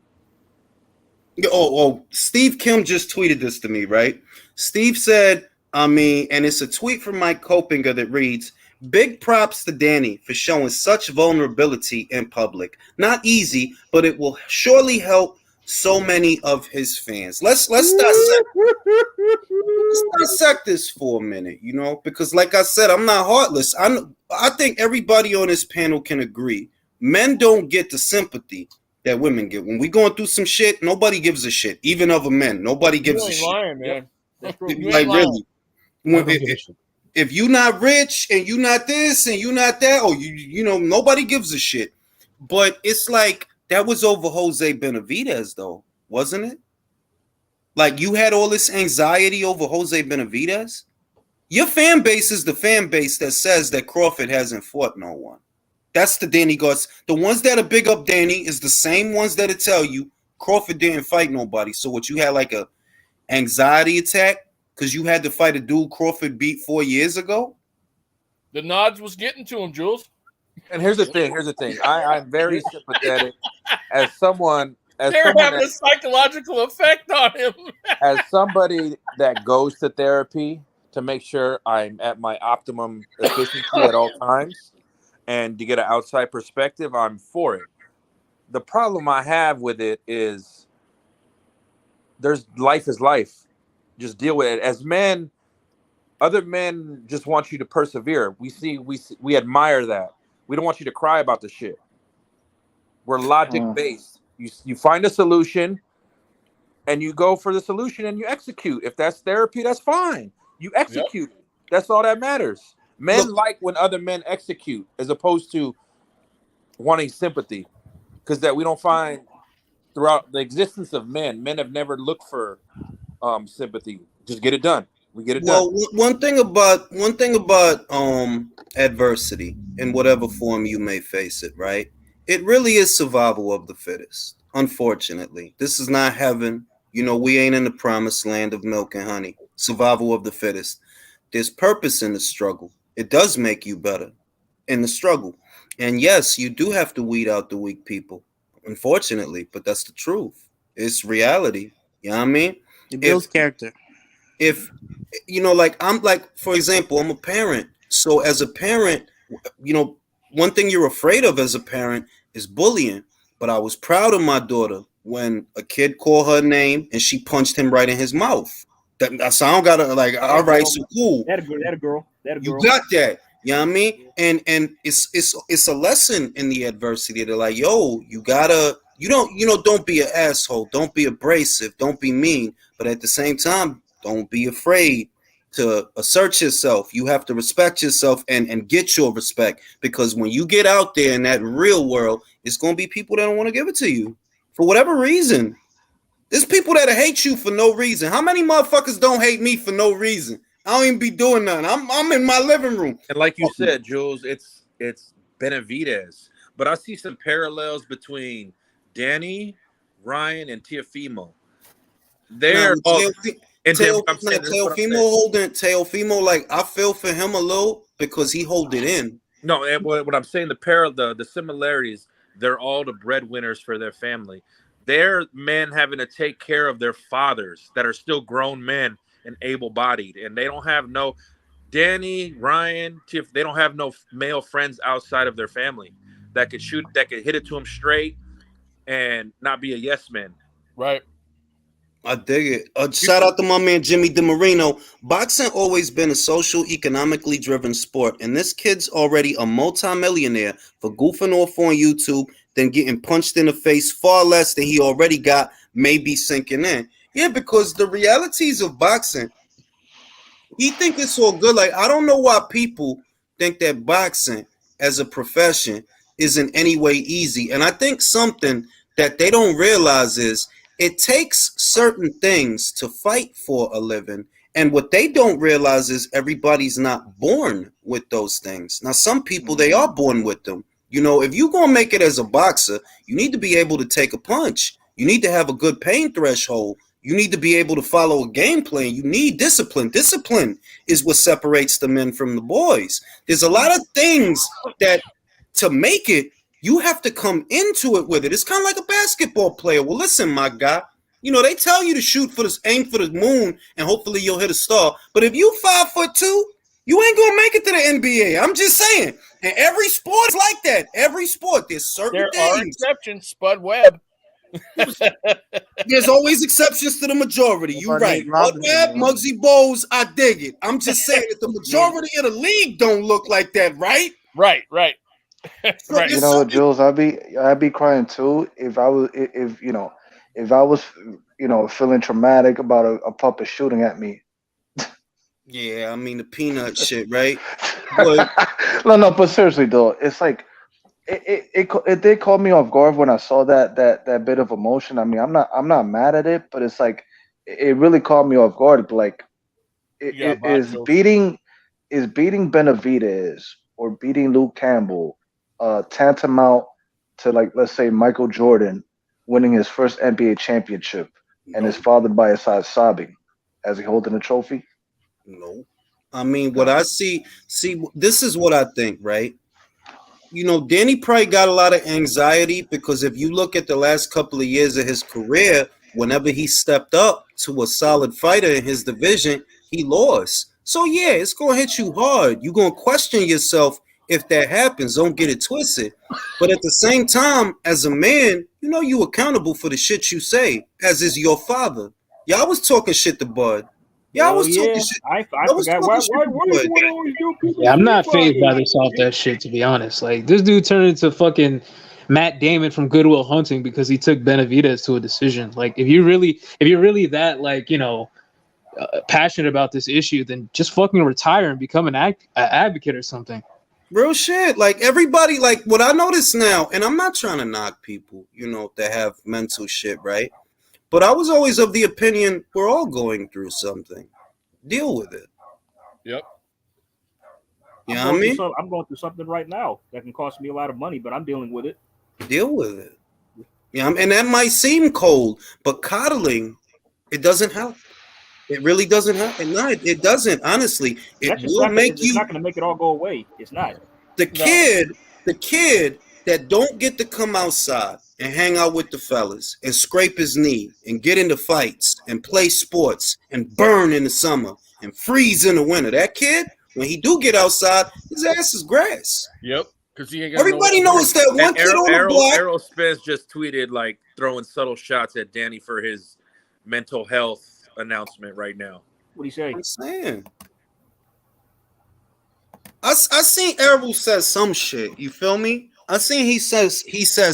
Steve Kim just tweeted this to me, right? Steve said, and it's a tweet from Mike Copinger that reads, "Big props to Danny for showing such vulnerability in public. Not easy, but it will surely help so many of his fans." Let's dissect this for a minute, because like I said, I'm not heartless. I think everybody on this panel can agree. Men don't get the sympathy that women get. When we going through some shit, nobody gives a shit. Even other men, nobody gives a shit. Lying, man. Like really, if you not rich and you not this and you not that, or nobody gives a shit. But it's like that was over Jose Benavidez, though, wasn't it? Like you had all this anxiety over Jose Benavidez. Your fan base is the fan base that says that Crawford hasn't fought no one. That's the Danny Garcia. The ones that are big up Danny is the same ones that tell you Crawford didn't fight nobody. So what, you had like a anxiety attack because you had to fight a dude Crawford beat 4 years ago? The nods was getting to him, Jules. And here's the thing. I'm very sympathetic as someone. They're having a psychological effect on him. As somebody that goes to therapy to make sure I'm at my optimum efficiency at all times, and to get an outside perspective, I'm for it. The problem I have with it is life is life. Just deal with it. As men, other men just want you to persevere. We admire that. We don't want you to cry about the shit. We're logic based. You find a solution and you go for the solution and you execute. If that's therapy, that's fine. You execute. Yep. That's all that matters. Men like when other men execute as opposed to wanting sympathy, because that we don't find throughout the existence of men. Men have never looked for sympathy. Just get it done. We get it done. Well, one thing about adversity in whatever form you may face it, right? It really is survival of the fittest. Unfortunately, this is not heaven. We ain't in the promised land of milk and honey. Survival of the fittest. There's purpose in the struggle. It does make you better in the struggle. And yes, you do have to weed out the weak people, unfortunately, but that's the truth. It's reality. You know what I mean? It builds character. If, for example, I'm a parent. So as a parent, one thing you're afraid of as a parent is bullying. But I was proud of my daughter when a kid called her name and she punched him right in his mouth. So I don't gotta all right, so cool. That a girl. You got that. You know what I mean? And it's a lesson in the adversity. They're like, yo, you gotta, don't be an asshole, don't be abrasive, don't be mean, but at the same time, don't be afraid to assert yourself. You have to respect yourself and get your respect, because when you get out there in that real world, it's gonna be people that don't want to give it to you for whatever reason. There's people that hate you for no reason. How many motherfuckers don't hate me for no reason? I don't even be doing nothing. I'm in my living room. And like you said, Jules, it's Benavidez. But I see some parallels between Danny, Ryan, and Teofimo. They're Teofimo, like I feel for him a little because he hold it in. No, and what I'm saying, the similarities, they're all the breadwinners for their family. They're men having to take care of their fathers that are still grown men and able-bodied, and they don't have no Danny, Ryan, Tiff. They don't have no male friends outside of their family that could hit it to them straight and not be a yes man. Right. I dig it. Shout out to my man Jimmy DeMarino. Boxing always been a social, economically driven sport, and this kid's already a multimillionaire for goofing off on YouTube, then getting punched in the face far less than he already got, maybe sinking in. Yeah, because the realities of boxing, he think it's all good. Like, I don't know why people think that boxing as a profession is in any way easy. And I think something that they don't realize is it takes certain things to fight for a living. And what they don't realize is everybody's not born with those things. Now, some people, they are born with them. If you're going to make it as a boxer, you need to be able to take a punch. You need to have a good pain threshold. You need to be able to follow a game plan. You need discipline. Discipline is what separates the men from the boys. There's a lot of things that to make it, you have to come into it with it. It's kind of like a basketball player. Well, listen, my guy, you know, they tell you to shoot for this, aim for the moon, and hopefully you'll hit a star. But if you 5'2", you ain't gonna make it to the NBA. I'm just saying. And every sport is like that. Every sport, there's certain There things. are exceptions. Spud Webb. There's always exceptions to the majority. You're right. Spud Webb, Muggsy Bogues, I dig it. I'm just saying that the majority of the league don't look like that, right? Right. Right. You know, Jules, I'd be crying too if I was feeling traumatic about a puppet shooting at me. Yeah, I mean the peanut shit, right? No, but seriously though, it's like it did call me off guard when I saw that bit of emotion. I mean, I'm not mad at it, but it's like it really caught me off guard. Like, is beating Benavidez or beating Luke Campbell tantamount to, like, let's say Michael Jordan winning his first NBA championship and his father by his side sobbing as he holding the trophy? No. I mean, what I see, this is what I think, right? You know, Danny probably got a lot of anxiety because if you look at the last couple of years of his career, whenever he stepped up to a solid fighter in his division, he lost. So, yeah, it's going to hit you hard. You're going to question yourself if that happens. Don't get it twisted. But at the same time, as a man, you know you're accountable for the shit you say, as is your father. Y'all was talking shit to Bud. Yeah, I was talking shit. I forgot. Why you always do people? Yeah, I'm not phased by this off that shit, to be honest. Like, this dude turned into fucking Matt Damon from Good Will Hunting because he took Benavidez to a decision. Like, if you're really that, like, you know, passionate about this issue, then just fucking retire and become an advocate or something. Real shit. Like, everybody, like, what I notice now, and I'm not trying to knock people, you know, that have mental shit, right? But I was always of the opinion we're all going through something. Deal with it. Yep. You know what I mean? I'm going through something right now that can cost me a lot of money, but I'm dealing with it. Deal with it. Yeah, and that might seem cold, but coddling, it doesn't help. It really doesn't help. No, it doesn't. Honestly, it will make you. It's not going to make it all go away. It's not. The kid that don't get to come outside and hang out with the fellas and scrape his knee and get into fights and play sports and burn in the summer and freeze in the winter. That kid, when he do get outside, his ass is grass. Yep. Because everybody knows that one kid on the block. Errol Spence just tweeted, like, throwing subtle shots at Danny for his mental health announcement right now. What he say? I'm saying. I seen Errol says some shit. You feel me? I seen he says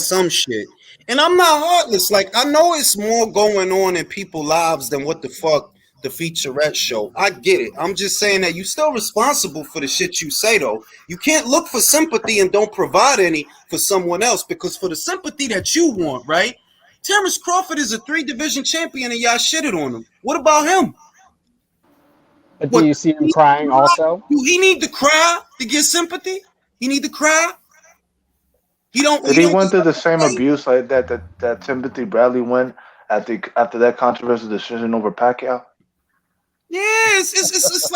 some shit. And I'm not heartless. Like, I know it's more going on in people's lives than what the fuck the featurette show. I get it. I'm just saying that you're still responsible for the shit you say, though. You can't look for sympathy and don't provide any for someone else, because for the sympathy that you want, right? Terrence Crawford is a 3-division champion and y'all shitted on him. What about him? But do you see him crying also? Do he need to cry to get sympathy? He need to cry? Did he went through the same abuse like that Timothy Bradley went after that controversial decision over Pacquiao? Yeah, it's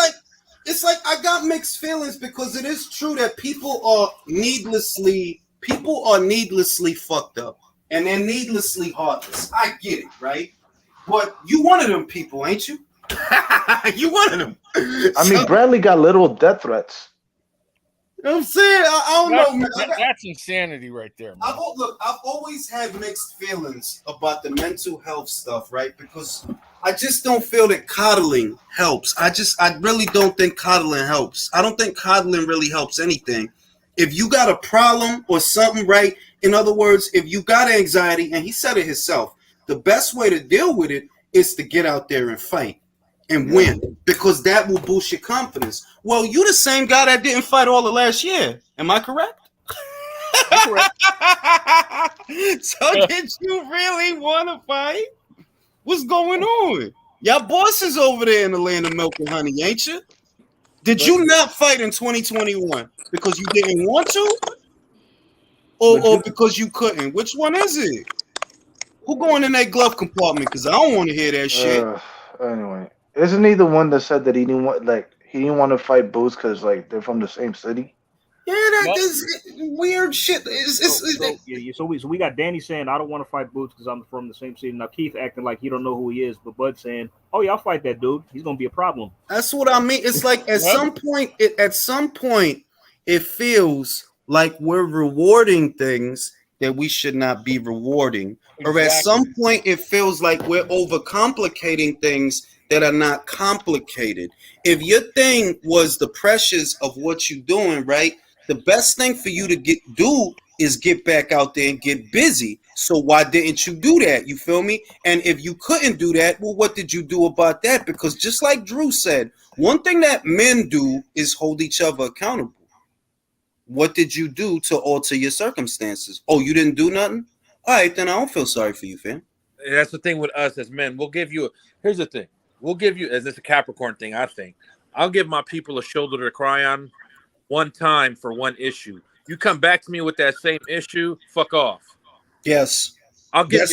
like I got mixed feelings, because it is true that people are needlessly fucked up and they're needlessly heartless. I get it, right? But you one of them people, ain't you? You one of them. I mean, Bradley got literal death threats. You know what I'm saying? I don't know, man. That's insanity right there, man. I've always had mixed feelings about the mental health stuff, right? Because I just don't feel that coddling helps. I really don't think coddling helps. I don't think coddling really helps anything. If you got a problem or something, right? In other words, if you got anxiety, and he said it himself, the best way to deal with it is to get out there and fight and win, because that will boost your confidence. Well, you the same guy that didn't fight all of last year. Am I correct? So did you really want to fight? What's going on? Y'all bosses over there in the land of milk and honey, ain't you? Did you not fight in 2021 because you didn't want to? Or because you couldn't? Which one is it? Who going in that glove compartment? Because I don't want to hear that shit. Anyway, isn't he the one that said that he didn't want to fight Boots because like they're from the same city? Yeah, that is weird shit. So we got Danny saying I don't want to fight Boots because I'm from the same city. Now Keith acting like he don't know who he is, but Bud saying, "Oh yeah, I'll fight that dude. He's gonna be a problem." That's what I mean. It's like at some point, it feels like we're rewarding things that we should not be rewarding, or at some point, it feels like we're overcomplicating things that are not complicated. If your thing was the pressures of what you're doing, right? The best thing for you to do is get back out there and get busy. So why didn't you do that? You feel me? And if you couldn't do that, well, what did you do about that? Because just like Drew said, one thing that men do is hold each other accountable. What did you do to alter your circumstances? Oh, you didn't do nothing? All right, then I don't feel sorry for you, fam. That's the thing with us as men. We'll give you here's the thing. We'll give you, as this a Capricorn thing, I think. I'll give my people a shoulder to cry on one time for one issue. You come back to me with that same issue, fuck off. Yes. I'll give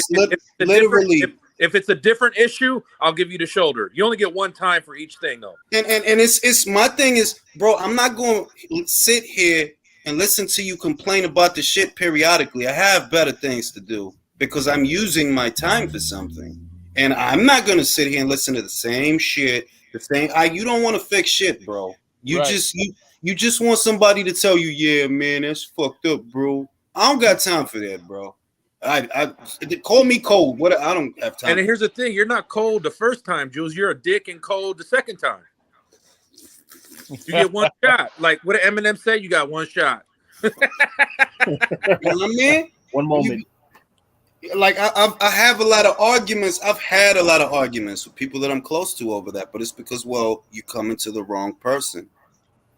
literally. If it's a different issue, I'll give you the shoulder. You only get one time for each thing, though. And it's my thing is, bro, I'm not going to sit here and listen to you complain about the shit periodically. I have better things to do because I'm using my time for something. And I'm not going to sit here and listen to the same shit. You don't want to fix shit, bro. You just want somebody to tell you, yeah, man, that's fucked up, bro. I don't got time for that, bro. I call me cold. What? I don't have time. And here's the thing: you're not cold the first time, Jules. You're a dick and cold the second time. You get one shot. Like what did Eminem say? You got one shot. You know what I mean? One moment. Like I have a lot of arguments. I've had a lot of arguments with people that I'm close to over that, but it's because, well, you come into the wrong person.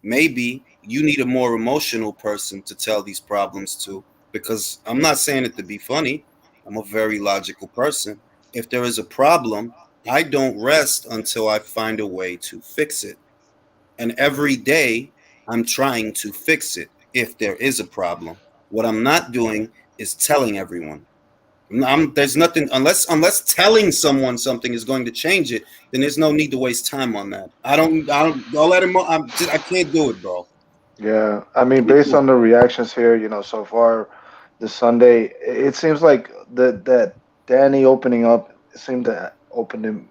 Maybe you need a more emotional person to tell these problems to, because I'm not saying it to be funny. I'm a very logical person. If there is a problem, I don't rest until I find a way to fix it. And every day I'm trying to fix it. If there is a problem, what I'm not doing is telling everyone. There's nothing unless telling someone something is going to change it, then there's no need to waste time on that. I can't do it, bro. Yeah, I mean, based on the reactions here, so far this Sunday, it seems like that Danny opening up seemed to open him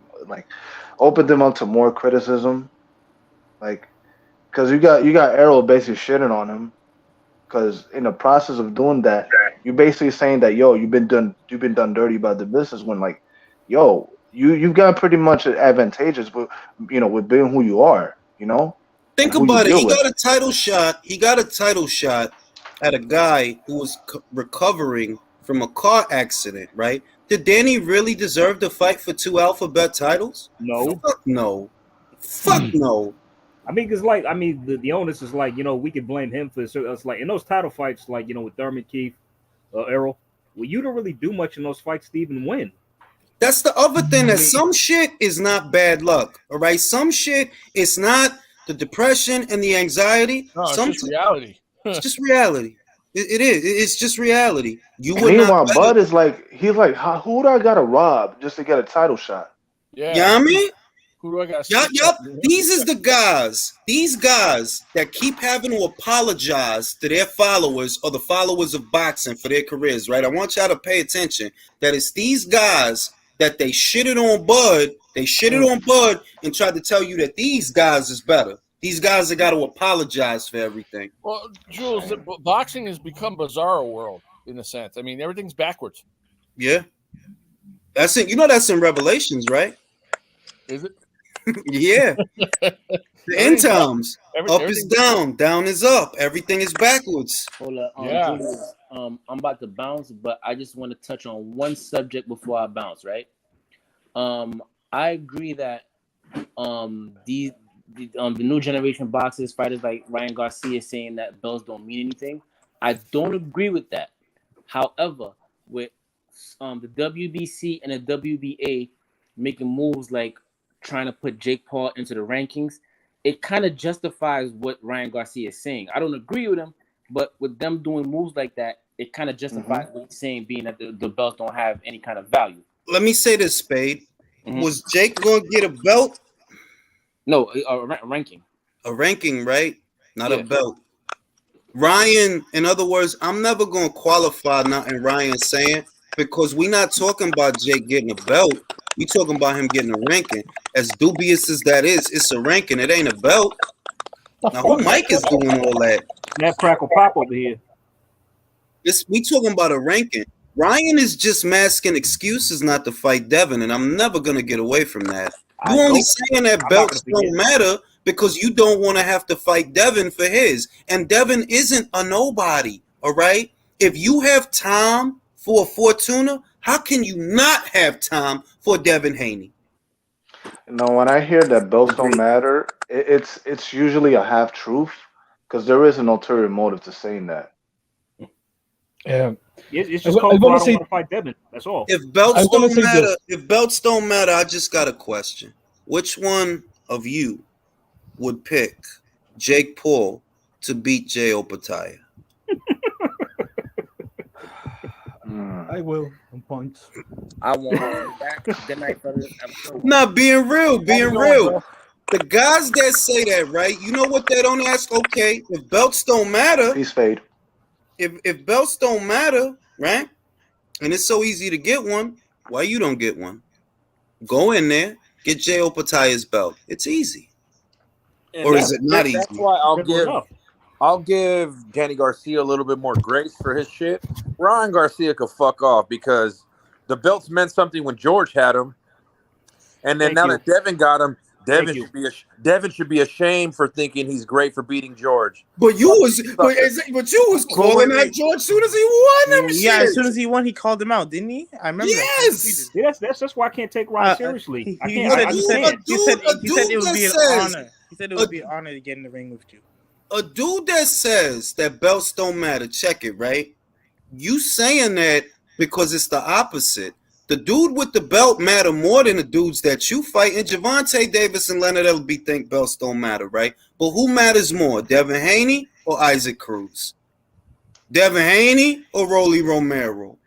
up to more criticism, like because you got Errol basically shitting on him. Because in the process of doing that, you're basically saying that, yo, you've been done dirty by the business. When you've got pretty much advantageous, with being who you are. Think about it. He got a title shot. He got a title shot at a guy who was recovering from a car accident. Right? Did Danny really deserve to fight for 2 alphabet titles? No. Fuck no. Fuck no. I mean, because the onus is we could blame him for this. It's like in those title fights, with Thurman, Keith, Errol. Well, you don't really do much in those fights to even win. That's the other thing. That some shit is not bad luck. All right, some shit is not the depression and the anxiety. No, it's just reality. It's just reality. It is. It's just reality. Meanwhile, Bud is he's like, who do I gotta rob just to get a title shot? Yeah, you know what I mean. Who do I got? Yup. These guys that keep having to apologize to their followers or the followers of boxing for their careers, right? I want y'all to pay attention that it's these guys that they shitted on Bud. They shitted on Bud and tried to tell you that these guys is better. These guys have got to apologize for everything. Well, Jules, boxing has become bizarro world in a sense. I mean, everything's backwards. Yeah. That's it. That's in Revelations, right? Is it? Yeah. The end times. Up is down, down is up. Everything is backwards. Hold up. Julius, I'm about to bounce, but I just want to touch on one subject before I bounce, right? I agree that the new generation boxers, fighters like Ryan Garcia saying that belts don't mean anything. I don't agree with that. However, with the WBC and the WBA making moves like trying to put Jake Paul into the rankings, it kind of justifies what Ryan Garcia is saying. I don't agree with him, but with them doing moves like that, it kind of justifies what he's saying, being that the belts don't have any kind of value. Let me say this, Spade. Was Jake going to get a belt? No, a ranking. A ranking, right? Not a belt. Ryan, in other words, I'm never going to qualify nothing Ryan's saying because we're not talking about Jake getting a belt. We talking about him getting a ranking. As dubious as that is, it's a ranking. It ain't a belt. Now, who Mike is doing all that? That crackle pop over here. We talking about a ranking. Ryan is just masking excuses not to fight Devin, and I'm never going to get away from that. You only saying that belts don't matter because you don't want to have to fight Devin for his. And Devin isn't a nobody, all right? If you have time for Fortuna, how can you not have time for Devin Haney? No, when I hear that belts don't matter, it's usually a half truth because there is an ulterior motive to saying that. Yeah, it's just called I don't want to fight Devin. That's all. If belts don't matter, I just got a question. Which one of you would pick Jake Paul to beat Jay Opataya? I will on points. I want back. Good night, brothers. Nah, being real. The guys that say that, right? You know what they don't ask? Okay, if belts don't matter, he's fade. If belts don't matter, right? And it's so easy to get one, why you don't get one? Go in there, get Jay Opataya's belt. It's easy. And or is it not easy? That's why I'll give Danny Garcia a little bit more grace for his shit. Ryan Garcia could fuck off because the belts meant something when George had him, and then that Devin got him, Devin should be ashamed for thinking he's great for beating George. But you was calling out George as soon as he won him. Yeah, as soon as he won, he called him out, didn't he? I remember. Yes. That's why I can't take Ryan seriously. He said it would be an honor. He said it would be an honor to get in the ring with you. A dude that says that belts don't matter, check it, right? You saying that because it's the opposite. The dude with the belt matter more than the dudes that you fight. And Gervonta Davis and Leonard Ellerbe think belts don't matter, right? But who matters more, Devin Haney or Isaac Cruz? Devin Haney or Rolly Romero?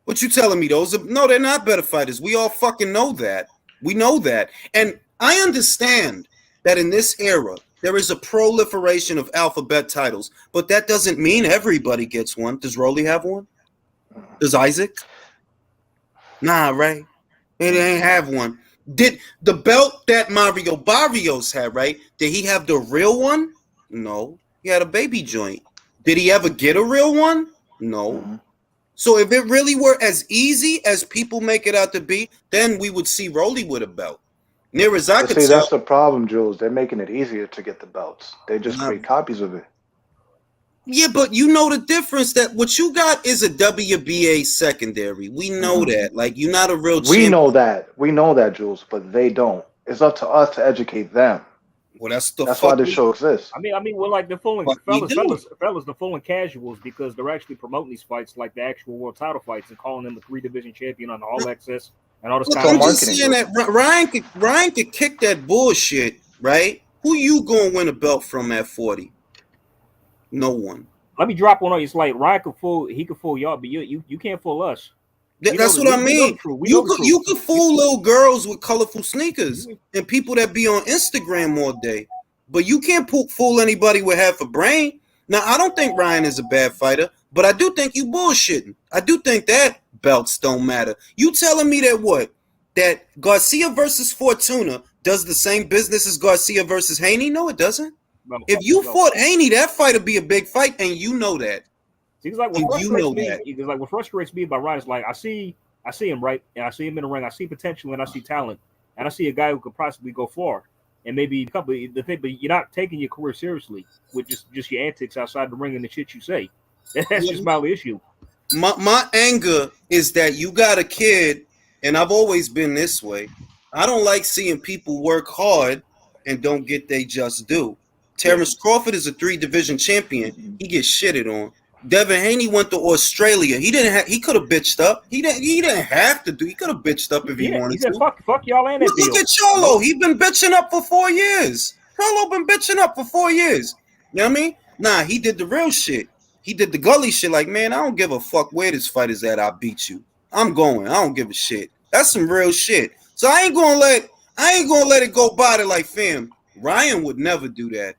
What you telling me? No, they're not better fighters. We all fucking know that. We know that. And I understand that in this era, there is a proliferation of alphabet titles, but that doesn't mean everybody gets one. Does Rolly have one? Does Isaac? Nah, right? It ain't have one. Did the belt that Mario Barrios had, right? Did he have the real one? No. He had a baby joint. Did he ever get a real one? No. So if it really were as easy as people make it out to be, then we would see Rolly with a belt. Near as I could see, that's the problem, Jules. They're making it easier to get the belts. They just create copies of it. Yeah, but you know the difference that what you got is a WBA secondary. We know that. Like, you're not a real champion. We know that. We know that, Jules, but they don't. It's up to us to educate them. Well, that's why this show exists. I mean, we're like the fooling fellas, the fooling casuals because they're actually promoting these fights like the actual world title fights and calling them the 3-division champion on the All Access and all this kind of marketing. I'm just saying that Ryan could kick that bullshit, right? Who you gonna win a belt from at 40? No one. Let me drop one on you. It's like Ryan could fool y'all, but you can't fool us. That's what I mean. You could fool little girls with colorful sneakers and people that be on Instagram all day, but you can't fool anybody with half a brain. Now, I don't think Ryan is a bad fighter, but I do think you bullshitting. I do think that belts don't matter. You telling me that Garcia versus Fortuna does the same business as Garcia versus Haney? No, it doesn't. No, if you fought Haney, that fight would be a big fight, and you know that. It's like what frustrates me about Ryan is like I see him right, and I see him in the ring. I see potential, and I see talent, and I see a guy who could possibly go far, and maybe but you're not taking your career seriously with just your antics outside the ring and the shit you say. That's just my issue. My anger is that you got a kid, and I've always been this way. I don't like seeing people work hard and don't get they just due. Terrence Crawford is a 3-division champion. He gets shitted on. Devin Haney went to Australia. He could have bitched up. He didn't have to do. He could have bitched up if he wanted he said, to. Fuck y'all and that deal. Look at Cholo. He been bitching up for 4 years. Cholo been bitching up for 4 years. You know what I mean? Nah, he did the real shit. He did the gully shit like, man, I don't give a fuck where this fight is at. I beat you. I'm going. I don't give a shit. That's some real shit. So I ain't gonna let it go by to like, fam, Ryan would never do that.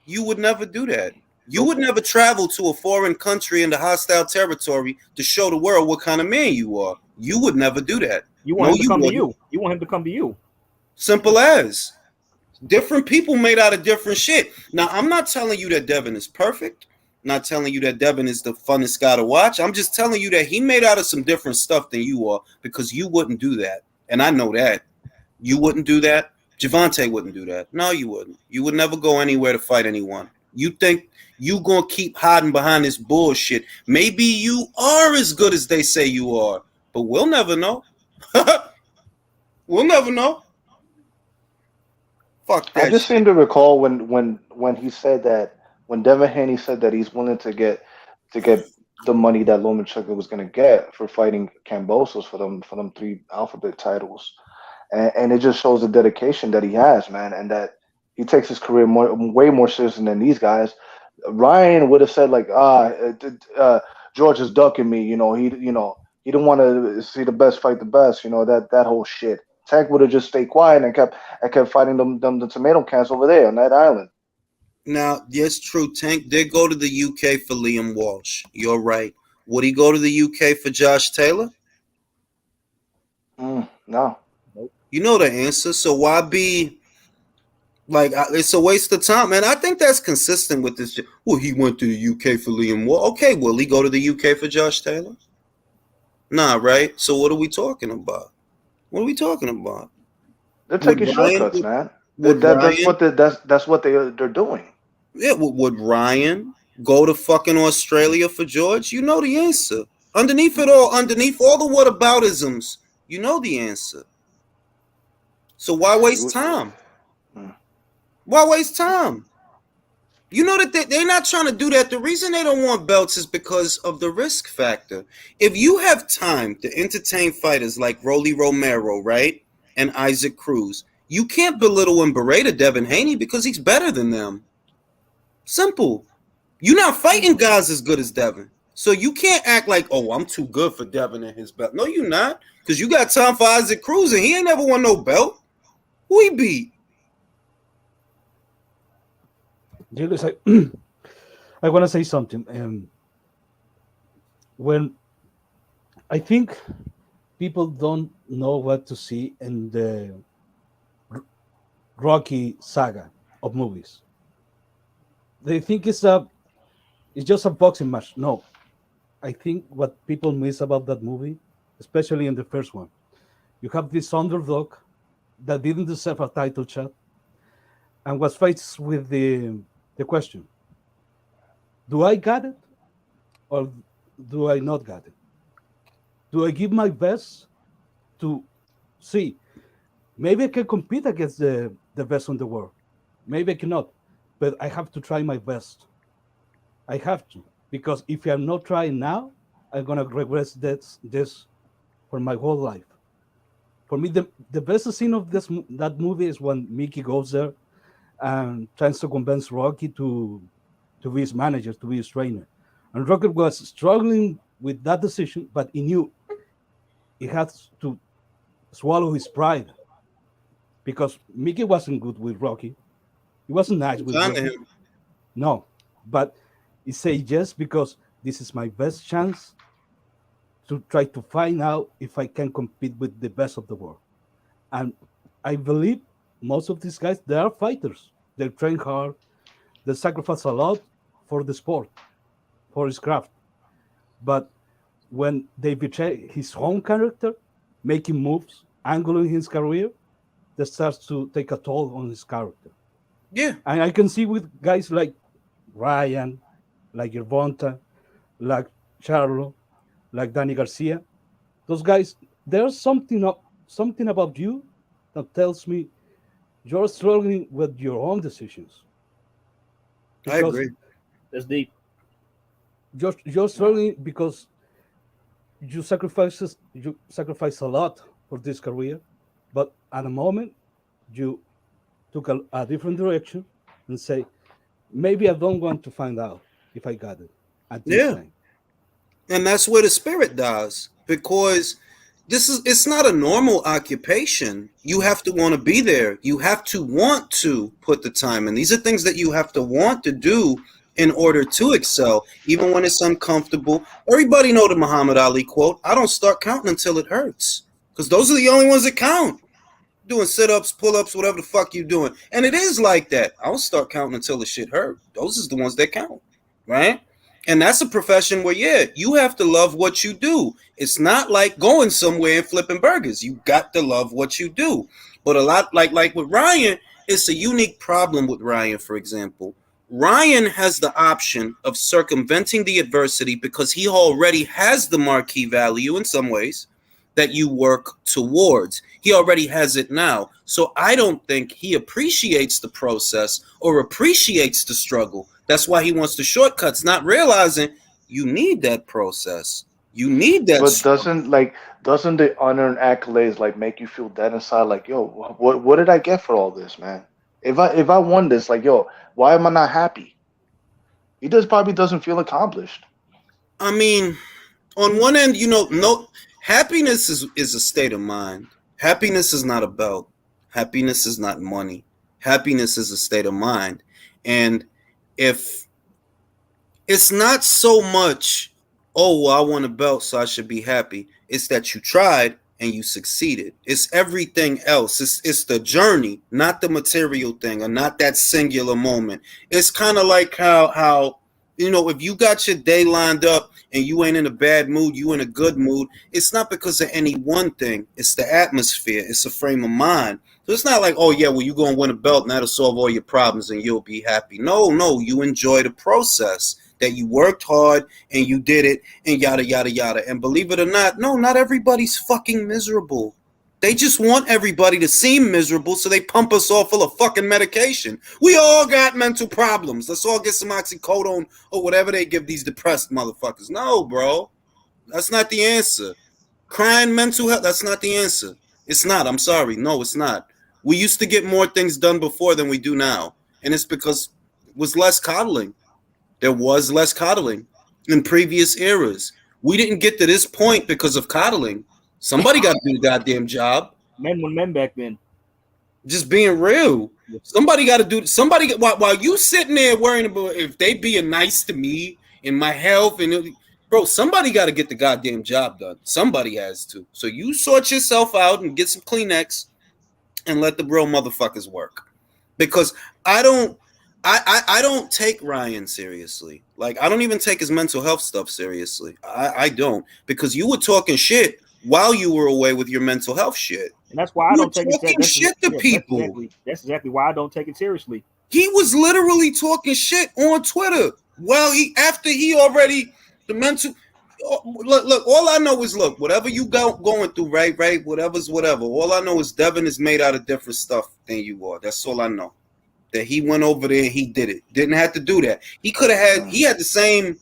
You would never do that. You would never travel to a foreign country into hostile territory to show the world what kind of man you are. You would never do that. You want him to come to you. You want him to come to you. Simple as. Different people made out of different shit. Now, I'm not telling you that Devin is perfect. I'm not telling you that Devin is the funnest guy to watch. I'm just telling you that he made out of some different stuff than you are because you wouldn't do that. And I know that. You wouldn't do that. Javante wouldn't do that. No, you wouldn't. You would never go anywhere to fight anyone. You think you gonna keep hiding behind this bullshit. Maybe you are as good as they say you are, but we'll never know. We'll never know. Fuck that. I just seem to recall when he said that, when Devin Haney said that he's willing to get the money that Lomachenko was going to get for fighting Kambosos for them 3 alphabet titles, and it just shows the dedication that he has, man, and that he takes his career way more seriously than these guys. Ryan would have said like, George is ducking me, he didn't want to see the best fight the best, that whole shit. Tank would have just stayed quiet and kept fighting the tomato cans over there on that island. Now, yes, true. Tank did go to the UK for Liam Walsh. You're right. Would he go to the UK for Josh Taylor? No. You know the answer. So why be like? It's a waste of time, man. I think that's consistent with this. Well, he went to the UK for Liam Walsh. Okay, will he go to the UK for Josh Taylor? Nah, right. So what are we talking about? What are we talking about? They're taking shortcuts, man. That's what they're doing. Yeah, would Ryan go to fucking Australia for George? You know the answer. Underneath it all, underneath all the whataboutisms, you know the answer. So why waste time? Why waste time? You know that they're not trying to do that. The reason they don't want belts is because of the risk factor. If you have time to entertain fighters like Rolly Romero, right, and Isaac Cruz, you can't belittle and berate Devin Haney because he's better than them. Simple. You're not fighting guys as good as Devin. So you can't act like, oh, I'm too good for Devin and his belt. No, you're not. Because you got time for Isaac Cruz and he ain't never won no belt. Who he beat? I want to say something. When I think people don't know what to see in the Rocky saga of movies, they think it's just a boxing match. No, I think what people miss about that movie, especially in the first one, you have this underdog that didn't deserve a title shot and was faced with the question, do I got it or do I not got it? Do I give my best to see? Maybe I can compete against the best in the world. Maybe I cannot, but I have to try my best. I have to, because if I'm not trying now, I'm going to regret this for my whole life. For me, the best scene of that movie is when Mickey goes there and tries to convince Rocky to be his manager, to be his trainer. And Rocky was struggling with that decision, but he knew he had to swallow his pride because Mickey wasn't good with Rocky. He wasn't nice with Rocky. No, but he said yes because this is my best chance to try to find out if I can compete with the best of the world. And I believe most of these guys, they are fighters. They train hard. They sacrifice a lot for the sport, for his craft. But when they betray his own character, making moves, angling his career, that starts to take a toll on his character. Yeah. And I can see with guys like Ryan, like Gervonta, like Charlo, like Danny Garcia, those guys, there's something about you that tells me you're struggling with your own decisions. I agree. That's deep. You're struggling because you sacrifice a lot for this career, but at a moment you took a different direction and say, maybe I don't want to find out if I got it. at this time. And that's where the spirit dies, because it's not a normal occupation. You have to want to be there. You have to want to put the time in. These are things that you have to want to do in order to excel, even when it's uncomfortable. Everybody know the Muhammad Ali quote, I don't start counting until it hurts, because those are the only ones that count. Doing sit-ups, pull-ups, whatever the fuck you doing. And it is like that. I don't start counting until the shit hurt. Those is the ones that count, right? And that's a profession where, you have to love what you do. It's not like going somewhere and flipping burgers. You got to love what you do. But a lot, like with Ryan, it's a unique problem with Ryan, for example. Ryan has the option of circumventing the adversity because he already has the marquee value in some ways that you work towards. He already has it now. So I don't think he appreciates the process or appreciates the struggle. That's why he wants the shortcuts, not realizing you need that process. You need that. But doesn't the unearned accolades like make you feel dead inside? Like, yo, what did I get for all this, man? If I won this, like, yo, why am I not happy? He probably doesn't feel accomplished. I mean, on one end, no, happiness is a state of mind. Happiness is not a belt. Happiness is not money. Happiness is a state of mind. And if it's not so much, oh, well, I want a belt, so I should be happy. It's that you tried and you succeeded. It's everything else. It's the journey, not the material thing, or not that singular moment. It's kind of like how if you got your day lined up and you ain't in a bad mood, you in a good mood, it's not because of any one thing. It's the atmosphere. It's a frame of mind. So it's not like, oh, yeah, well, you're going to win a belt and that'll solve all your problems and you'll be happy. No, you enjoy the process, that you worked hard and you did it and yada, yada, yada. And believe it or not, no, not everybody's fucking miserable. They just want everybody to seem miserable, so they pump us all full of fucking medication. We all got mental problems. Let's all get some oxycodone or whatever they give these depressed motherfuckers. No, bro. That's not the answer. Crying mental health, that's not the answer. It's not. I'm sorry. No, it's not. We used to get more things done before than we do now. And it's because it was less coddling. There was less coddling in previous eras. We didn't get to this point because of coddling. Somebody got to do the goddamn job. Men were men back then. Just being real. Somebody got to do. While you sitting there worrying about if they being nice to me and my health and bro, somebody got to get the goddamn job done. Somebody has to. So you sort yourself out and get some Kleenex and let the real motherfuckers work. Because I don't take Ryan seriously. Like, I don't even take his mental health stuff seriously. I don't, because you were talking shit while you were away with your mental health shit. And that's why I don't take it shit to people. That's exactly why I don't take it seriously. He was literally talking shit on Twitter while the mental. Look, all I know is, whatever you going through, right, whatever's whatever. All I know is Devin is made out of different stuff than you are. That's all I know. That he went over there and he did it. Didn't have to do that. He had the same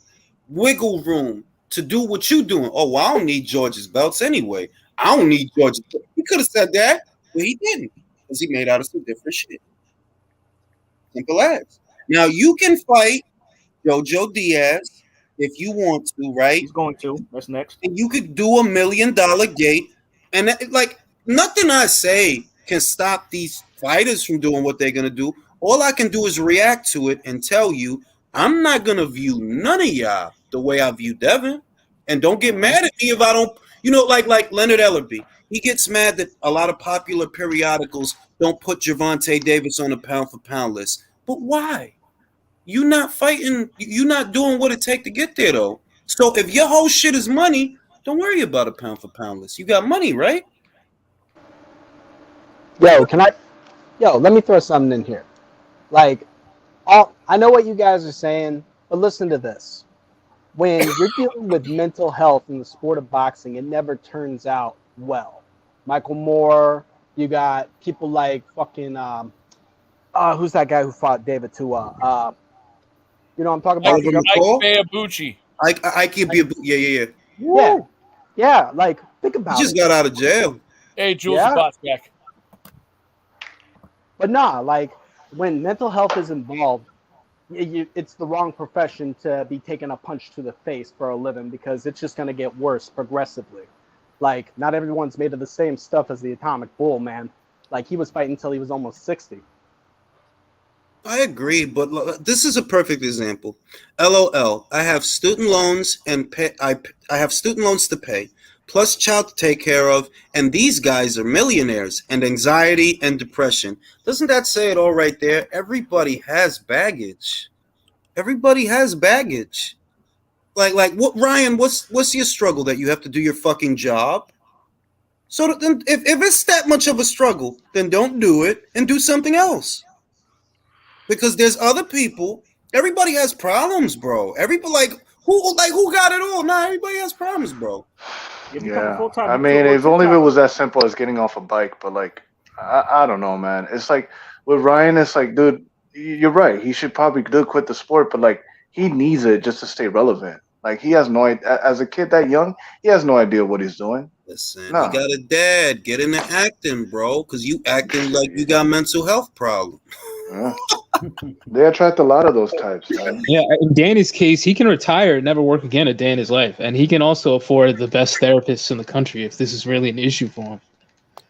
wiggle room to do what you doing. Oh, well, I don't need George's belts anyway. I don't need George's. He could have said that, but he didn't, because he made out of some different shit. Simple as. Now, you can fight Jojo Diaz if you want to, right? He's going to. That's next. And you could do $1 million gate. And nothing I say can stop these fighters from doing what they're going to do. All I can do is react to it and tell you, I'm not going to view none of y'all the way I view Devin. And don't get mad at me if I don't, like Leonard Ellerby. He gets mad that a lot of popular periodicals don't put Gervonta Davis on a pound-for-pound list. But why? You're not fighting. You're not doing what it takes to get there, though. So if your whole shit is money, don't worry about a pound-for-pound list. You got money, right? Let me throw something in here. I know what you guys are saying, but listen to this. When you're dealing with mental health in the sport of boxing, it never turns out well. Michael Moore, you got people like fucking who's that guy who fought David Tua? I'm talking about Ike Ibuchi. Yeah. Like, think about it. He just got out of jail. Hey, Jules Bot's back. But when mental health is involved, it's the wrong profession to be taking a punch to the face for a living, because it's just going to get worse progressively. Like, not everyone's made of the same stuff as the Atomic Bull, man. Like, he was fighting until he was almost 60. I agree, but this is a perfect example. LOL. I have student loans and I have student loans to pay, plus child to take care of, and these guys are millionaires, and anxiety and depression. Doesn't that say it all right there? Everybody has baggage. Everybody has baggage. Like what, Ryan? What's your struggle that you have to do your fucking job? So then, if it's that much of a struggle, then don't do it and do something else. Because there's other people. Everybody has problems, bro. Everybody who got it all? Nah, everybody has problems, bro. Yeah, I mean, if only if it was that simple as getting off a bike. But like, I don't know, man. It's like with Ryan, it's like, dude, you're right. He should probably quit the sport, but like, he needs it just to stay relevant. Like, he has no idea. As a kid that young, he has no idea what he's doing. Listen, he got a dad. Get into acting, bro, because you acting like you got mental health problems. Yeah. They attract a lot of those types, man. Yeah, in Danny's case, he can retire and never work again a day in his life, and he can also afford the best therapists in the country if this is really an issue for him.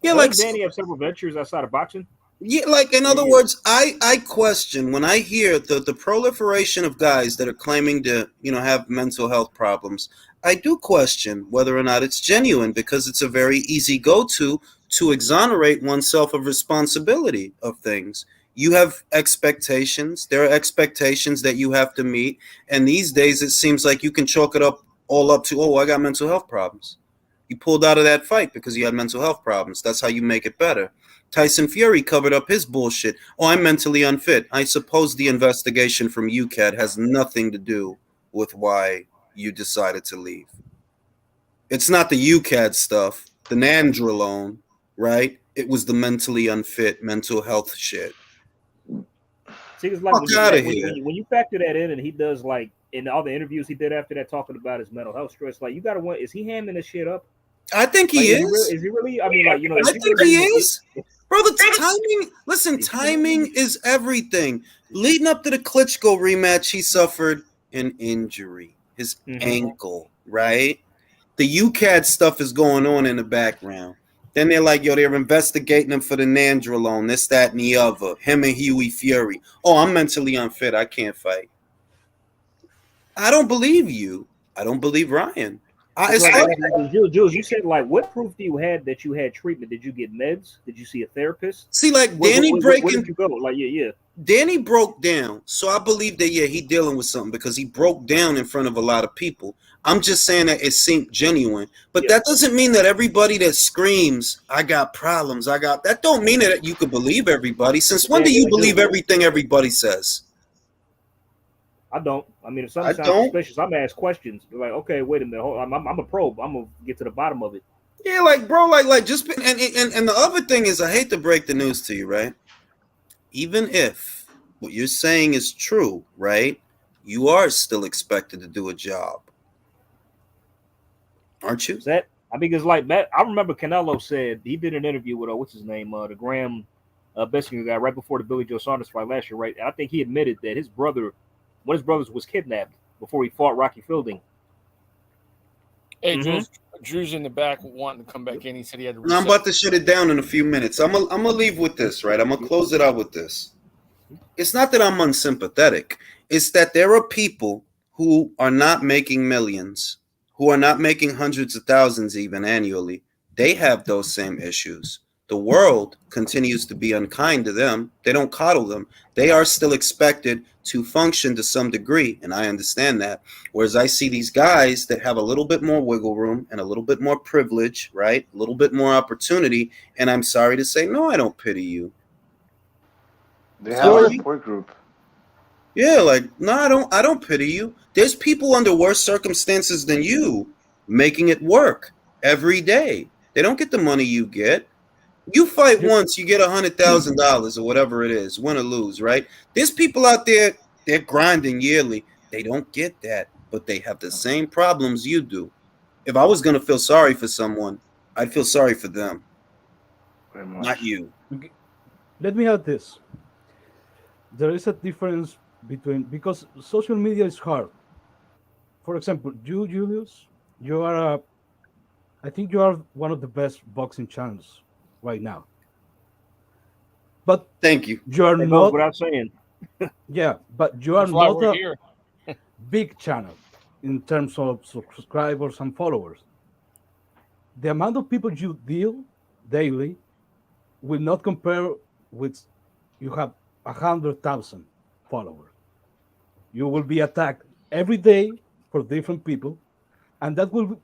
Yeah, like Danny have several ventures outside of boxing. Yeah, like in other words, I question when I hear the proliferation of guys that are claiming to, have mental health problems. I do question whether or not it's genuine, because it's a very easy go-to to exonerate oneself of responsibility of things. You have expectations. There are expectations that you have to meet. And these days, it seems like you can chalk it all up to, I got mental health problems. You pulled out of that fight because you had mental health problems. That's how you make it better. Tyson Fury covered up his bullshit. I'm mentally unfit. I suppose the investigation from UCAD has nothing to do with why you decided to leave. It's not the UCAD stuff, the nandrolone, right? It was the mentally unfit, mental health shit. See, it's like when you factor that in, and he does, like, in all the interviews he did after that, talking about his mental health stress. Like, you got to wonder, is he hamming this shit up? I think he is. Is he really? I mean, like, I think he is. Bro, the timing. Listen, timing is everything. Leading up to the Klitschko rematch, he suffered an injury, his ankle, right? The UCAD stuff is going on in the background. Then they're like, they're investigating him for the nandrolone, this, that, and the other. Him and Huey Fury. Oh, I'm mentally unfit. I can't fight. I don't believe you. I don't believe Ryan. Jules, you said, like, what proof do you have that you had treatment? Did you get meds? Did you see a therapist? See, like, Danny where did you go? Like, yeah. Danny broke down. So I believe that, he dealing with something, because he broke down in front of a lot of people. I'm just saying that it seemed genuine. But that doesn't mean that everybody that screams, I got problems, that don't mean that you could believe everybody. Since when do you believe everything everybody says? I don't. I mean, if something sounds suspicious, I'm gonna ask questions. Like, okay, wait a minute, I'm a probe. I'm gonna get to the bottom of it. Yeah, like, bro, like just and the other thing is, I hate to break the news to you, right? Even if what you're saying is true, right? You are still expected to do a job, aren't you? Because like Matt, I remember Canelo said he did an interview with what's his name, the Graham Bessinger guy, right before the Billy Joe Saunders fight last year, right? And I think he admitted that one of his brothers was kidnapped before he fought Rocky Fielding. Hey, Drew's in the back wanting to come back in. He said he had to I'm about to shut it down in a few minutes. I'm gonna leave with this, right? I'm gonna close it out with this. It's not that I'm unsympathetic. It's that there are people who are not making millions, who are not making hundreds of thousands even annually. They have those same issues. The world continues to be unkind to them. They don't coddle them. They are still expected to function to some degree, and I understand that. Whereas I see these guys that have a little bit more wiggle room and a little bit more privilege, right? A little bit more opportunity, and I'm sorry to say, no, I don't pity you. They have a support group. Yeah, like, no, I don't pity you. There's people under worse circumstances than you making it work every day. They don't get the money you get. You fight once, you get $100,000 or whatever it is, win or lose, right? There's people out there, they're grinding yearly. They don't get that, but they have the same problems you do. If I was going to feel sorry for someone, I'd feel sorry for them, not you. Let me add this. There is a difference because social media is hard. For example, you, Julius, you are I think you are one of the best boxing channels right now. But thank you. You are That goes not without saying. Yeah, but you are That's why not we're a here. big channel in terms of subscribers and followers. The amount of people you deal daily will not compare with you have 100,000 followers. You will be attacked every day for different people, and that will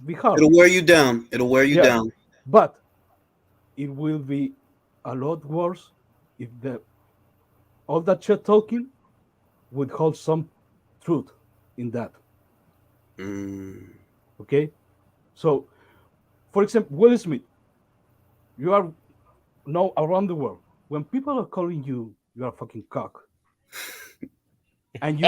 be hard. It'll wear you down. It'll wear you Yeah, down. but it will be a lot worse if the all that shit talking would hold some truth in that. Okay, so for example, Will Smith, you are now around the world when people are calling you are a fucking cock, and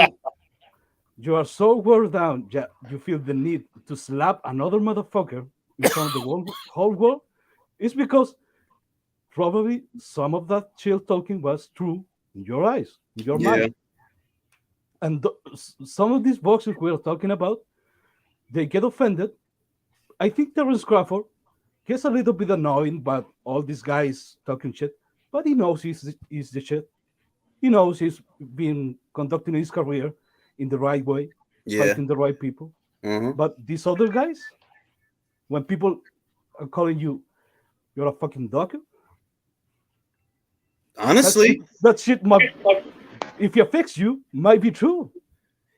you are so worn down that you feel the need to slap another motherfucker in front of the whole world, it's because probably some of that chill talking was true in your eyes, in your mind. And some of these boxers we are talking about, they get offended. I think Terence Crawford gets a little bit annoying by all these guys talking shit, but he knows he's the shit. He knows he's been conducting his career in the right way, fighting the right people. But these other guys, when people are calling you're a fucking dog, honestly, that shit might, if it affects you, might be true.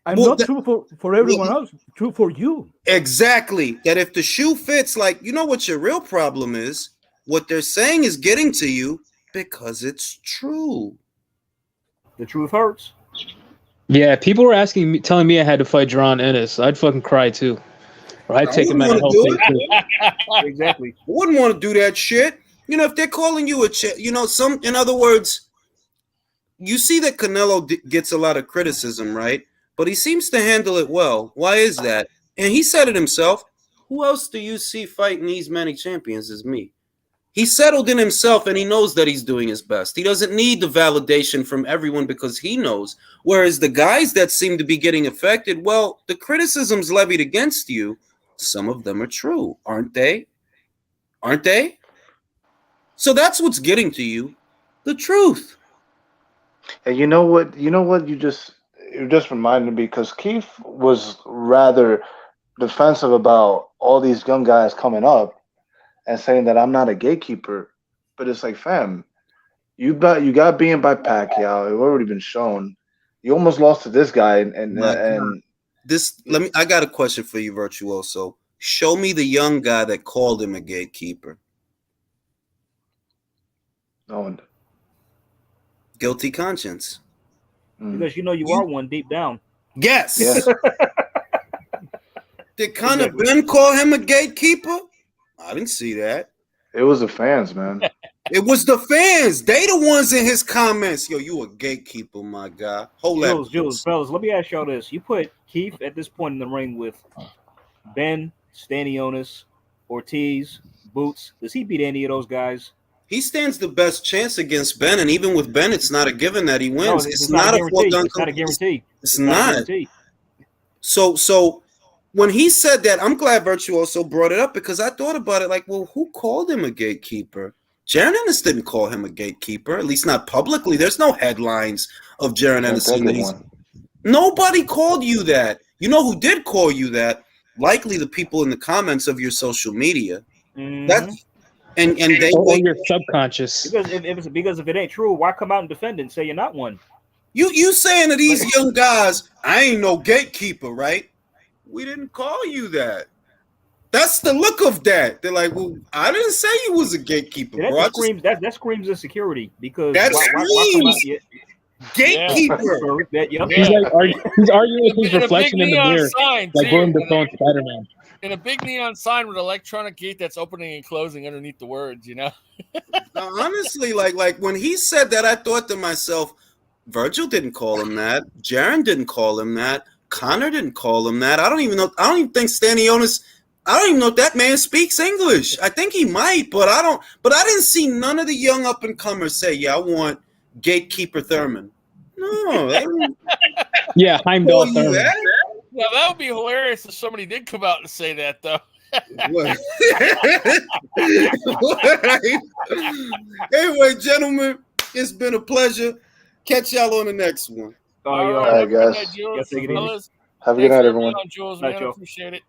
And not true for everyone else, true for you. Exactly. That if the shoe fits, like, you know what your real problem is? What they're saying is getting to you because it's true. The truth hurts. Yeah, people were telling me I had to fight Jaron Ennis. I'd fucking cry too. Or I'd take him out of hell. Exactly. I wouldn't want to do that shit. You know, if they're calling you in other words, you see that Canelo gets a lot of criticism, right? But he seems to handle it well. Why is that? And he said it himself. Who else do you see fighting these many champions as me? He's settled in himself and he knows that he's doing his best. He doesn't need the validation from everyone because he knows. Whereas the guys that seem to be getting affected, well, the criticisms levied against you, some of them are true, aren't they? Aren't they? So that's what's getting to you, the truth. And you know what? You just reminded me because Keith was rather defensive about all these young guys coming up and saying that I'm not a gatekeeper. But it's like, fam, you got being by Pacquiao. It already been shown. You almost lost to this guy, and this. I got a question for you, Virtuoso. Show me the young guy that called him a gatekeeper. No one. Guilty conscience. Because you are one deep down. Yes. Yes. Did Conor Benn call him a gatekeeper? I didn't see that. It was the fans, man. It was the fans. They the ones in his comments. Yo, you a gatekeeper, my guy. Hold that. Jules, fellas, let me ask y'all this. You put Keith at this point in the ring with Ben, Stanionis, Ortiz, Boots. Does he beat any of those guys? He stands the best chance against Ben, and even with Ben, it's not a given that he wins. No, it's not a foregone. It's not a guarantee. It's not. So when he said that, I'm glad Virtuoso brought it up because I thought about it like, well, who called him a gatekeeper? Jaron Ennis didn't call him a gatekeeper, at least not publicly. There's no headlines of Jaron Ennis saying that nobody called you that. You know who did call you that? Likely the people in the comments of your social media. That's and they your subconscious. Because if it ain't true, why come out and defend it and say you're not one? You saying to these young guys, I ain't no gatekeeper, right? We didn't call you that. That's the look of that. They're like, well, I didn't say you was a gatekeeper, Yeah, bro. that screams insecurity because that screams gatekeeper. He's arguing with his reflection in the mirror, like Willem Dafoe and Spider-Man. In a big neon sign with an electronic gate that's opening and closing underneath the words, you know? Now, honestly, like when he said that, I thought to myself, Virgil didn't call him that. Jaron didn't call him that. Conor didn't call him that. I don't even think Stanionis. I don't even know if that man speaks English. I think he might, but I don't. But I didn't see none of the young up and comers say, "Yeah, I want Gatekeeper Thurman." No, No. Yeah, Heimdall Thurman. Now that would be hilarious if somebody did come out and say that, though. What? Anyway, gentlemen, it's been a pleasure. Catch y'all on the next one. All right, guys. Jules. Have a good night, everyone. Jules, man. I appreciate it.